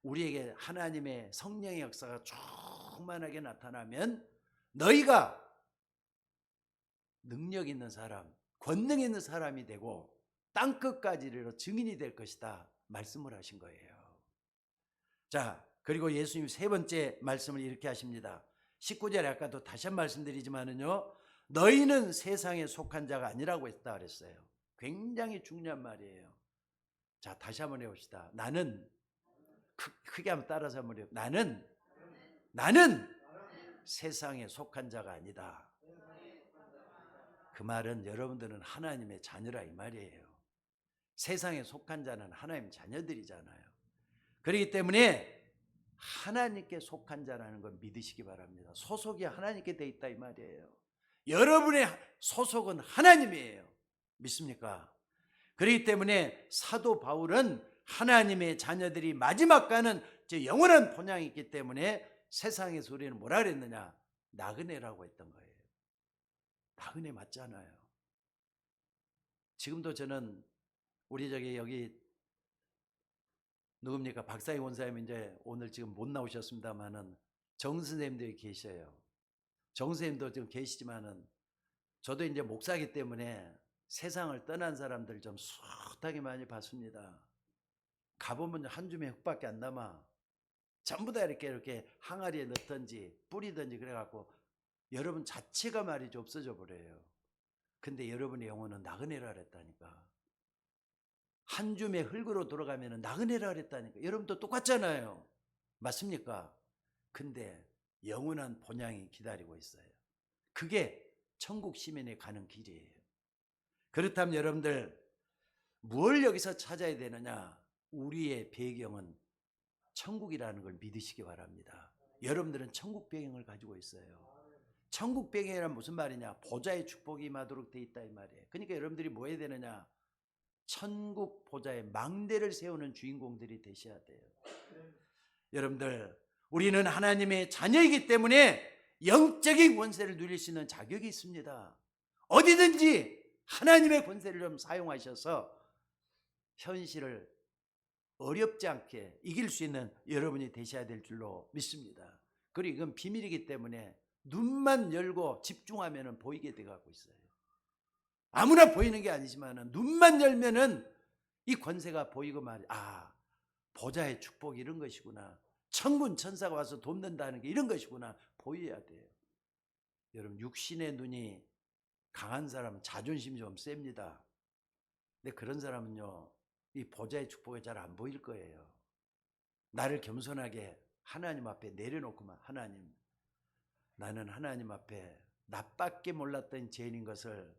우리에게 하나님의 성령의 역사가 충만하게 나타나면 너희가 능력 있는 사람, 권능 있는 사람이 되고 땅끝까지 이르러 증인이 될 것이다 말씀을 하신 거예요. 자, 그리고 예수님 세 번째 말씀을 이렇게 하십니다. 19절에 아까도 다시 한 말씀드리지만은요, 너희는 세상에 속한 자가 아니라고 했다 그랬어요. 굉장히 중요한 말이에요. 자, 다시 한번 해봅시다. 나는, 크게 한번 따라서 한번 해요. 나는 세상에 속한 자가 아니다. 그 말은 여러분들은 하나님의 자녀라 이 말이에요. 세상에 속한 자는 하나님 자녀들이잖아요. 그렇기 때문에 하나님께 속한 자라는 걸 믿으시기 바랍니다. 소속이 하나님께 돼 있다 이 말이에요. 여러분의 소속은 하나님이에요. 믿습니까? 그렇기 때문에 사도 바울은 하나님의 자녀들이 마지막 가는 영원한 본향이 있기 때문에 세상에서 우리는 뭐라 그랬느냐? 나그네라고 했던 거예요. 나그네 맞잖아요. 지금도 저는 우리 여기 누굽니까? 박사희 원사님 이제 오늘 지금 못 나오셨습니다만은 정 선생님도 계셔요. 정 선생님도 지금 계시지만은 저도 이제 목사이기 때문에 세상을 떠난 사람들 좀 숱하게 많이 봤습니다. 가보면 한 줌의 흙밖에 안 남아. 전부 다 이렇게 항아리에 넣든지 뿌리든지 그래갖고 여러분 자체가 말이죠 없어져 버려요. 근데 여러분의 영혼은 나그네라 그랬다니까. 한 줌의 흙으로 돌아가면 나그네라 그랬다니까. 여러분도 똑같잖아요. 맞습니까? 근데 영원한 본향이 기다리고 있어요. 그게 천국 시민에 가는 길이에요. 그렇다면 여러분들 뭘 여기서 찾아야 되느냐? 우리의 배경은 천국이라는 걸 믿으시기 바랍니다. 여러분들은 천국 배경을 가지고 있어요. 천국 배경이란 무슨 말이냐? 보좌의 축복이 임하도록 돼 있다 이 말이에요. 그러니까 여러분들이 뭐 해야 되느냐? 천국 보좌에 망대를 세우는 주인공들이 되셔야 돼요. 여러분들 우리는 하나님의 자녀이기 때문에 영적인 권세를 누릴 수 있는 자격이 있습니다. 어디든지 하나님의 권세를 좀 사용하셔서 현실을 어렵지 않게 이길 수 있는 여러분이 되셔야 될 줄로 믿습니다. 그리고 이건 비밀이기 때문에 눈만 열고 집중하면 보이게 돼가고 있어요. 아무나 보이는 게 아니지만 눈만 열면은 이 권세가 보이고 말이야. 아, 보좌의 축복이 이런 것이구나. 천군 천사가 와서 돕는다는 게 이런 것이구나. 보여야 돼요. 여러분, 육신의 눈이 강한 사람은 자존심이 좀 셉니다. 근데 그런 사람은요, 이 보좌의 축복이 잘 안 보일 거예요. 나를 겸손하게 하나님 앞에 내려놓고만, 하나님, 나는 하나님 앞에 나밖에 몰랐던 죄인인 것을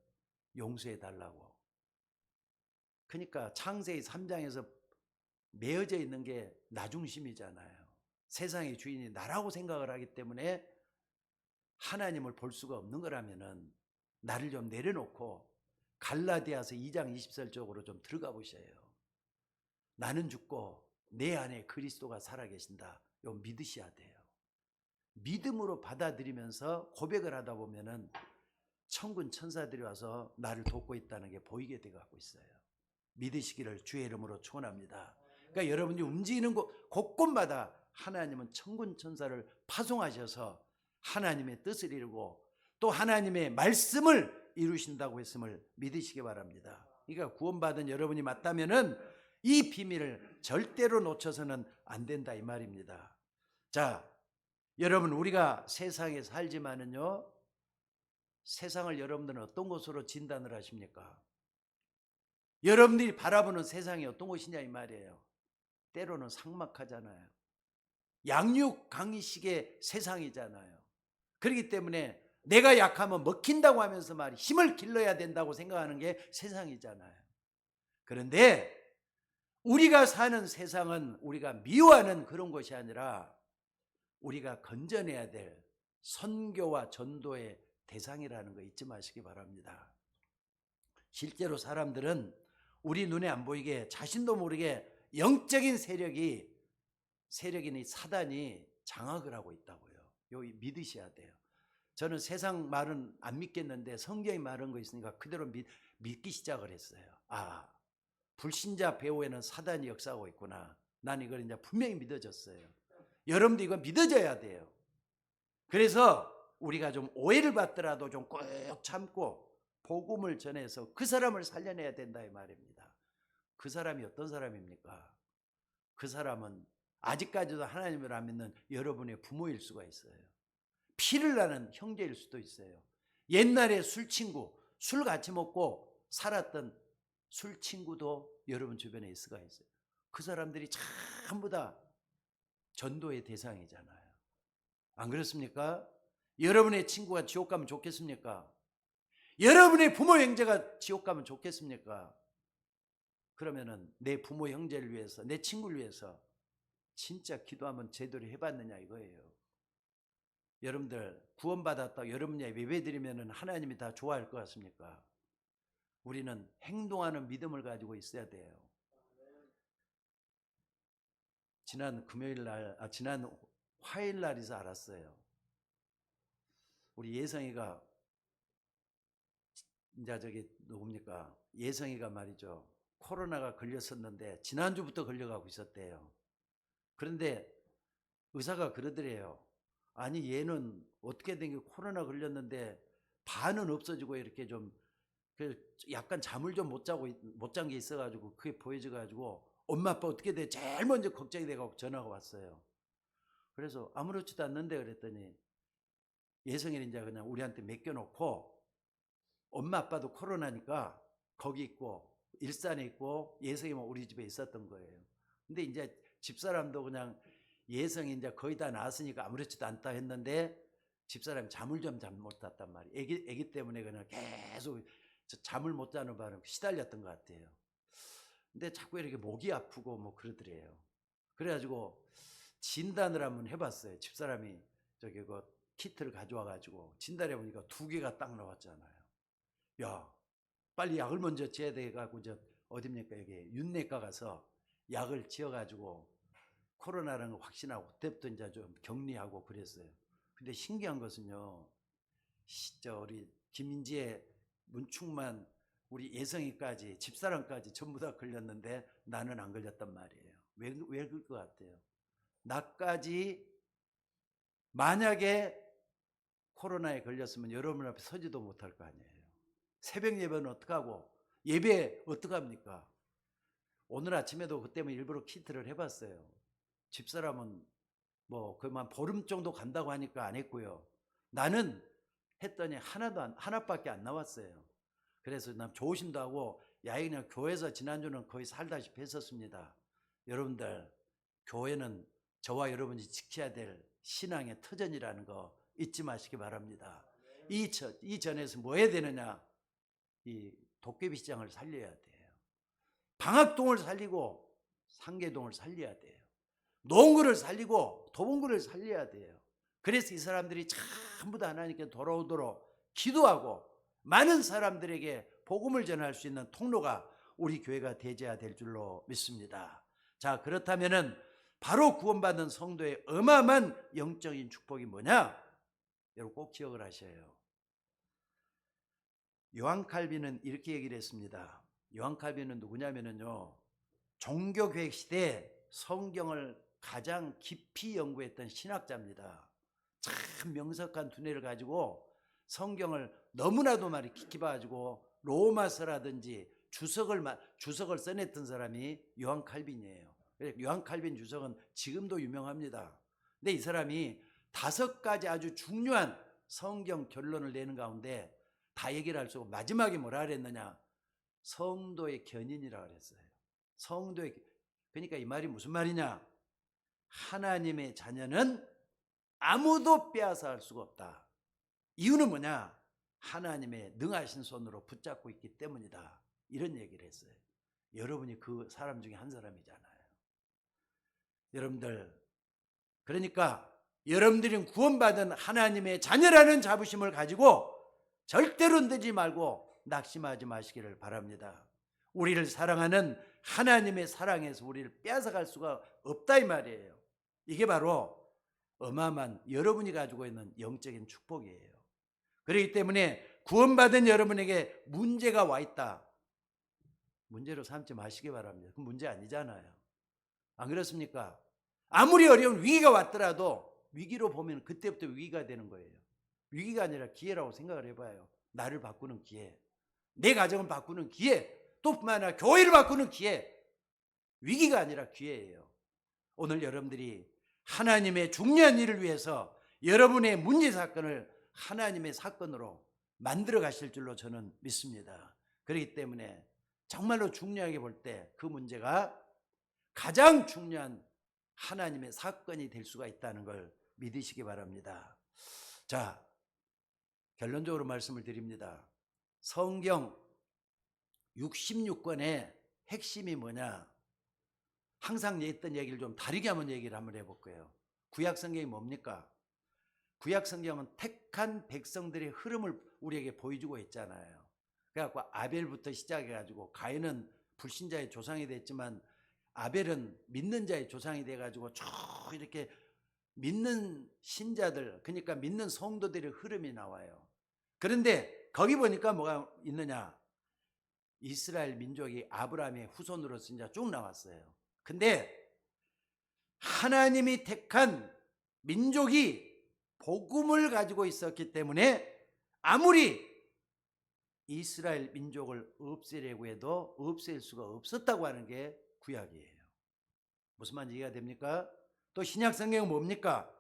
용서해 달라고. 그러니까 창세기 3장에서 매어져 있는 게 나중심이잖아요. 세상의 주인이 나라고 생각을 하기 때문에 하나님을 볼 수가 없는 거라면은 나를 좀 내려놓고 갈라디아서 2장 20절 쪽으로 좀 들어가 보셔요. 나는 죽고 내 안에 그리스도가 살아계신다. 이거 믿으셔야 돼요. 믿음으로 받아들이면서 고백을 하다 보면은 천군 천사들이 와서 나를 돕고 있다는 게 보이게 돼가고 있어요. 믿으시기를 주의 이름으로 축원합니다. 그러니까 여러분이 움직이는 곳곳마다 하나님은 천군 천사를 파송하셔서 하나님의 뜻을 이루고 또 하나님의 말씀을 이루신다고 했음을 믿으시기 바랍니다. 그러니까 구원받은 여러분이 맞다면은 이 비밀을 절대로 놓쳐서는 안 된다 이 말입니다. 자, 여러분, 우리가 세상에 살지만은요, 세상을 여러분들은 어떤 것으로 진단을 하십니까? 여러분들이 바라보는 세상이 어떤 것이냐 이 말이에요. 때로는 삭막하잖아요. 양육강식의 세상이잖아요. 그렇기 때문에 내가 약하면 먹힌다고 하면서 말이 힘을 길러야 된다고 생각하는 게 세상이잖아요. 그런데 우리가 사는 세상은 우리가 미워하는 그런 것이 아니라 우리가 건져내야 될 선교와 전도의 대상이라는 거 잊지 마시기 바랍니다. 실제로 사람들은 우리 눈에 안 보이게 자신도 모르게 영적인 세력인 이 사단이 장악을 하고 있다고요. 여기 믿으셔야 돼요. 저는 세상 말은 안 믿겠는데 성경이 말한 거 있으니까 그대로 믿기 시작을 했어요. 아, 불신자 배후에는 사단이 역사하고 있구나. 난 이걸 이제 분명히 믿어졌어요. 여러분도 이거 믿어져야 돼요. 그래서 우리가 좀 오해를 받더라도 좀 꾹 참고 복음을 전해서 그 사람을 살려내야 된다 이 말입니다. 그 사람이 어떤 사람입니까? 그 사람은 아직까지도 하나님을 안 믿는 여러분의 부모일 수가 있어요. 피를 나는 형제일 수도 있어요. 옛날에 술친구, 술 같이 먹고 살았던 술친구도 여러분 주변에 있을 수가 있어요. 그 사람들이 전부 다 전도의 대상이잖아요. 안 그렇습니까? 여러분의 친구가 지옥 가면 좋겠습니까? 여러분의 부모 형제가 지옥 가면 좋겠습니까? 그러면은 내 부모 형제를 위해서, 내 친구를 위해서 진짜 기도 한번 제대로 해봤느냐 이거예요. 여러분들 구원받았다 여러분이 예배드리면 하나님이 다 좋아할 것 같습니까? 우리는 행동하는 믿음을 가지고 있어야 돼요. 지난 화요일 날에서 알았어요. 우리 예성이가 이제 저기 누굽니까? 예성이가 말이죠. 코로나가 걸렸었는데 지난주부터 걸려가고 있었대요. 그런데 의사가 그러더래요. 아니 얘는 어떻게 된 게 코로나 걸렸는데 반은 없어지고 이렇게 좀 약간 잠을 좀 못 잔 게 있어가지고 그게 보여져가지고 엄마 아빠 어떻게 돼? 제일 먼저 걱정이 돼가지고 전화가 왔어요. 그래서 아무렇지도 않는데 그랬더니 예성이는 이제 그냥 우리한테 맡겨놓고 엄마 아빠도 코로나니까 거기 있고 일산에 있고 예성이만 우리 집에 있었던 거예요. 근데 이제 집사람도 그냥 예성이 이제 거의 다 나았으니까 아무렇지도 않다 했는데 집사람이 잠을 좀 잘 못 잤단 말이에요. 애기 때문에 그냥 계속 잠을 못 자는 바람에 시달렸던 것 같아요. 근데 자꾸 이렇게 목이 아프고 뭐 그러더래요. 그래가지고 진단을 한번 해봤어요. 집사람이 저기 그 키트를 가져와가지고 진단해 보니까 2개가 딱 나왔잖아요. 야, 빨리 약을 먼저 지어야 돼가지고 어딥니까 여기 윤내과 가서 약을 지어가지고 코로나라는 거 확신하고 그때부터 이제 좀 격리하고 그랬어요. 근데 신기한 것은요, 우리 김인지의, 문충만, 우리 예성이까지, 집사람까지 전부 다 걸렸는데 나는 안 걸렸단 말이에요. 왜 그럴 것 같아요? 나까지 만약에 코로나에 걸렸으면 여러분 앞에 서지도 못할 거 아니에요. 새벽 예배는 어떡하고, 예배 어떡합니까? 오늘 아침에도 그 때문에 일부러 키트를 해봤어요. 집사람은 뭐 그만 보름 정도 간다고 하니까 안 했고요. 나는 했더니 하나밖에 안 나왔어요. 그래서 난 조심도 하고, 그냥 교회에서 지난주는 거의 살다시피 했었습니다. 여러분들, 교회는 저와 여러분이 지켜야 될 신앙의 터전이라는 거 잊지 마시기 바랍니다. 이 전에서 뭐 해야 되느냐? 이 도깨비 시장을 살려야 돼요. 방학동을 살리고 상계동을 살려야 돼요. 농구를 살리고 도봉구를 살려야 돼요. 그래서 이 사람들이 전부 다 하나님께 돌아오도록 기도하고 많은 사람들에게 복음을 전할 수 있는 통로가 우리 교회가 되어야 될 줄로 믿습니다. 자, 그렇다면은 바로 구원받은 성도의 어마어마한 영적인 축복이 뭐냐? 여러분 꼭 기억을 하셔요. 요한 칼빈은 이렇게 얘기를 했습니다. 요한 칼빈은 누구냐면요, 종교개혁 시대에 성경을 가장 깊이 연구했던 신학자입니다. 참 명석한 두뇌를 가지고 성경을 너무나도 많이 깊이 봐가지고 로마서라든지 주석을 써냈던 사람이 요한 칼빈이에요. 요한 칼빈 주석은 지금도 유명합니다. 근데 이 사람이 5가지 아주 중요한 성경 결론을 내는 가운데 다 얘기를 할 수 없고 마지막에 뭐라 그랬느냐? 성도의 견인이라고 그랬어요. 그러니까 이 말이 무슨 말이냐? 하나님의 자녀는 아무도 빼앗아 할 수가 없다. 이유는 뭐냐? 하나님의 능하신 손으로 붙잡고 있기 때문이다. 이런 얘기를 했어요. 여러분이 그 사람 중에 한 사람이잖아요. 여러분들, 그러니까 여러분들은 구원받은 하나님의 자녀라는 자부심을 가지고 절대로 흔들지 말고 낙심하지 마시기를 바랍니다. 우리를 사랑하는 하나님의 사랑에서 우리를 빼앗아갈 수가 없다 이 말이에요. 이게 바로 어마어마한 여러분이 가지고 있는 영적인 축복이에요. 그렇기 때문에 구원받은 여러분에게 문제가 와 있다, 문제로 삼지 마시기 바랍니다. 그건 문제 아니잖아요. 안 그렇습니까? 아무리 어려운 위기가 왔더라도 위기로 보면 그때부터 위기가 되는 거예요. 위기가 아니라 기회라고 생각을 해봐요. 나를 바꾸는 기회, 내 가정을 바꾸는 기회, 또 뿐만 아니라 교회를 바꾸는 기회. 위기가 아니라 기회예요. 오늘 여러분들이 하나님의 중요한 일을 위해서 여러분의 문제 사건을 하나님의 사건으로 만들어 가실 줄로 저는 믿습니다. 그렇기 때문에 정말로 중요하게 볼 때 그 문제가 가장 중요한 하나님의 사건이 될 수가 있다는 걸 믿으시기 바랍니다. 자, 결론적으로 말씀을 드립니다. 성경 66권의 핵심이 뭐냐? 항상 했던 얘기를 좀 다르게 한번 해볼 거예요. 구약 성경이 뭡니까? 구약 성경은 택한 백성들의 흐름을 우리에게 보여주고 있잖아요. 그래갖고 아벨부터 시작해가지고 가인은 불신자의 조상이 됐지만 아벨은 믿는 자의 조상이 돼가지고 쭉 이렇게 믿는 신자들, 그러니까 믿는 성도들의 흐름이 나와요. 그런데 거기 보니까 뭐가 있느냐? 이스라엘 민족이 아브라함의 후손으로서 이제 쭉 나왔어요. 근데 하나님이 택한 민족이 복음을 가지고 있었기 때문에 아무리 이스라엘 민족을 없애려고 해도 없앨 수가 없었다고 하는 게 구약이에요. 무슨 말인지 이해가 됩니까? 또 신약 성경은 뭡니까?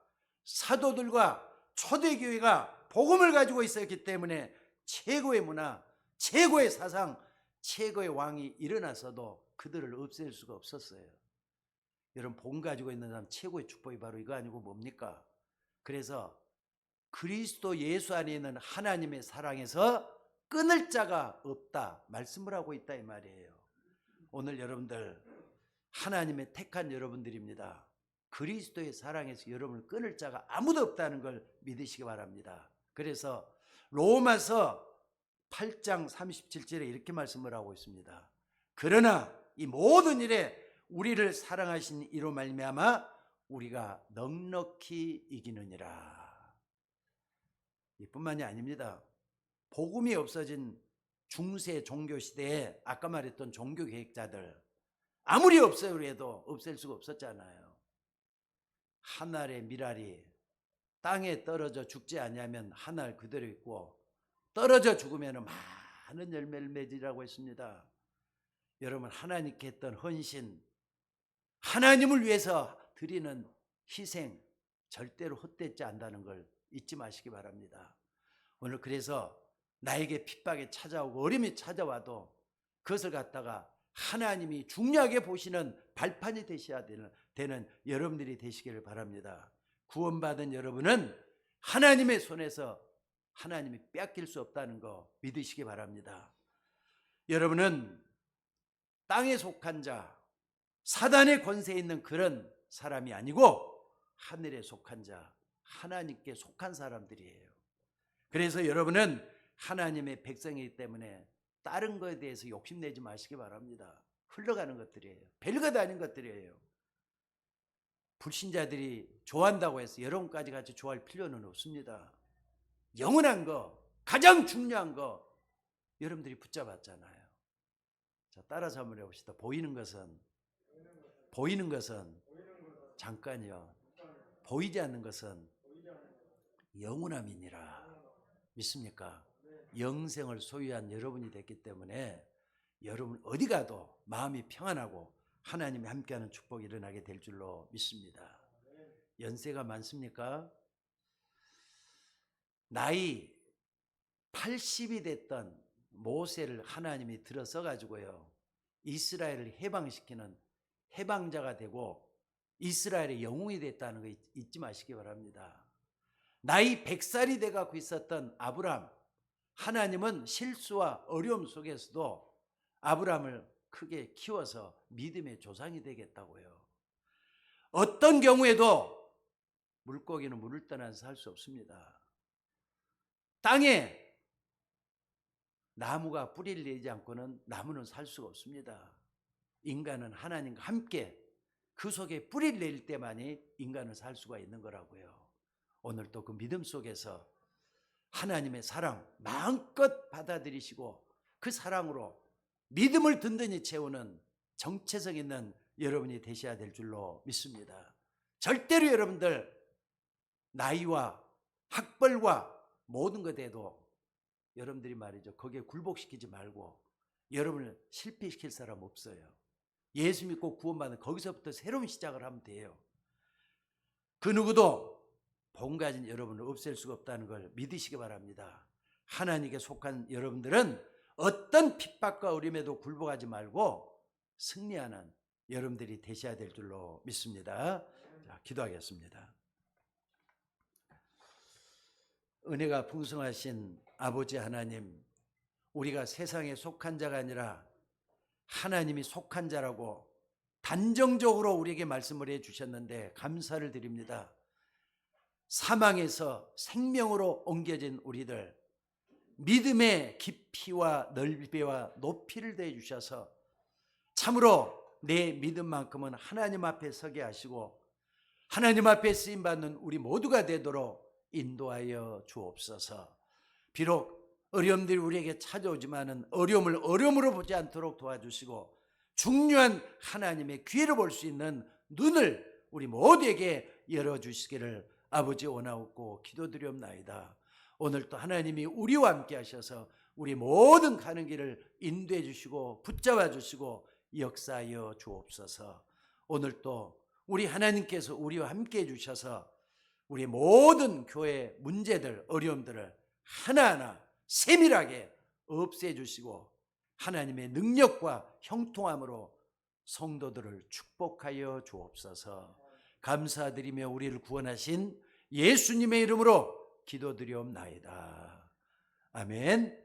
사도들과 초대교회가 복음을 가지고 있었기 때문에 최고의 문화, 최고의 사상, 최고의 왕이 일어나서도 그들을 없앨 수가 없었어요. 여러분, 복음 가지고 있는 사람 최고의 축복이 바로 이거 아니고 뭡니까? 그래서 그리스도 예수 안에 있는 하나님의 사랑에서 끊을 자가 없다 말씀을 하고 있다 이 말이에요. 오늘 여러분들 하나님의 택한 여러분들입니다. 그리스도의 사랑에서 여러분을 끊을 자가 아무도 없다는 걸 믿으시기 바랍니다. 그래서 로마서 8장 37절에 이렇게 말씀을 하고 있습니다. 그러나 이 모든 일에 우리를 사랑하신 이로 말미암아 우리가 넉넉히 이기느니라. 이뿐만이 아닙니다. 복음이 없어진 중세 종교 시대에 아까 말했던 종교 계획자들 아무리 없애려 해도 없앨 수가 없었잖아요. 한 알의 밀알이 땅에 떨어져 죽지 아니하면 한 알 그대로 있고 떨어져 죽으면 많은 열매를 맺으리라고 했습니다. 여러분, 하나님께 했던 헌신, 하나님을 위해서 드리는 희생 절대로 헛되지 않다는 걸 잊지 마시기 바랍니다. 오늘 그래서 나에게 핍박이 찾아오고 어려움이 찾아와도 그것을 갖다가 하나님이 중요하게 보시는 발판이 되셔야 되는 여러분들이 되시기를 바랍니다. 구원받은 여러분은 하나님의 손에서 하나님이 빼앗길 수 없다는 거 믿으시기 바랍니다. 여러분은 땅에 속한 자, 사단의 권세에 있는 그런 사람이 아니고 하늘에 속한 자, 하나님께 속한 사람들이에요. 그래서 여러분은 하나님의 백성이기 때문에 다른 것에 대해서 욕심내지 마시기 바랍니다. 흘러가는 것들이에요. 별것 아닌 것들이에요. 불신자들이 좋아한다고 해서 여러분까지 같이 좋아할 필요는 없습니다. 영원한 거, 가장 중요한 거 여러분들이 붙잡았잖아요. 자, 따라서 한번 해봅시다. 보이는 것은 잠깐이요. 보이지 않는 것은 영원함이니라. 믿습니까? 영생을 소유한 여러분이 됐기 때문에 여러분 어디 가도 마음이 평안하고 하나님이 함께하는 축복이 일어나게 될 줄로 믿습니다. 연세가 많습니까? 나이 80이 됐던 모세를 하나님이 들어서 가지고요, 이스라엘을 해방시키는 해방자가 되고 이스라엘의 영웅이 됐다는 거 잊지 마시기 바랍니다. 나이 100살이 돼 갖고 있었던 아브람, 하나님은 실수와 어려움 속에서도 아브람을 크게 키워서 믿음의 조상이 되겠다고요. 어떤 경우에도 물고기는 물을 떠나서 살 수 없습니다. 땅에 나무가 뿌리를 내지 않고는 나무는 살 수가 없습니다. 인간은 하나님과 함께 그 속에 뿌리를 낼 때만이 인간은 살 수가 있는 거라고요. 오늘 또 그 믿음 속에서 하나님의 사랑 마음껏 받아들이시고 그 사랑으로 믿음을 든든히 채우는 정체성 있는 여러분이 되셔야 될 줄로 믿습니다. 절대로 여러분들 나이와 학벌과 모든 것에도 여러분들이 말이죠, 거기에 굴복시키지 말고 여러분을 실패시킬 사람 없어요. 예수 믿고 구원받은 거기서부터 새로운 시작을 하면 돼요. 그 누구도 복 가진 여러분을 없앨 수가 없다는 걸 믿으시기 바랍니다. 하나님께 속한 여러분들은 어떤 핍박과 어려움에도 굴복하지 말고 승리하는 여러분들이 되셔야 될 줄로 믿습니다. 자, 기도하겠습니다. 은혜가 풍성하신 아버지 하나님, 우리가 세상에 속한 자가 아니라 하나님이 속한 자라고 단정적으로 우리에게 말씀을 해주셨는데 감사를 드립니다. 사망에서 생명으로 옮겨진 우리들, 믿음의 깊이와 넓이와 높이를 더해 주셔서 참으로 내 믿음만큼은 하나님 앞에 서게 하시고 하나님 앞에 쓰임받는 우리 모두가 되도록 인도하여 주옵소서. 비록 어려움들이 우리에게 찾아오지만은 어려움을 어려움으로 보지 않도록 도와주시고 중요한 하나님의 기회를 볼 수 있는 눈을 우리 모두에게 열어주시기를 아버지 원하옵고 기도드리옵나이다. 오늘 또 하나님이 우리와 함께 하셔서 우리 모든 가는 길을 인도해 주시고 붙잡아 주시고 역사하여 주옵소서. 오늘 또 우리 하나님께서 우리와 함께 해 주셔서 우리 모든 교회 문제들, 어려움들을 하나하나 세밀하게 없애 주시고 하나님의 능력과 형통함으로 성도들을 축복하여 주옵소서. 감사드리며 우리를 구원하신 예수님의 이름으로 기도드리옵나이다. 아멘.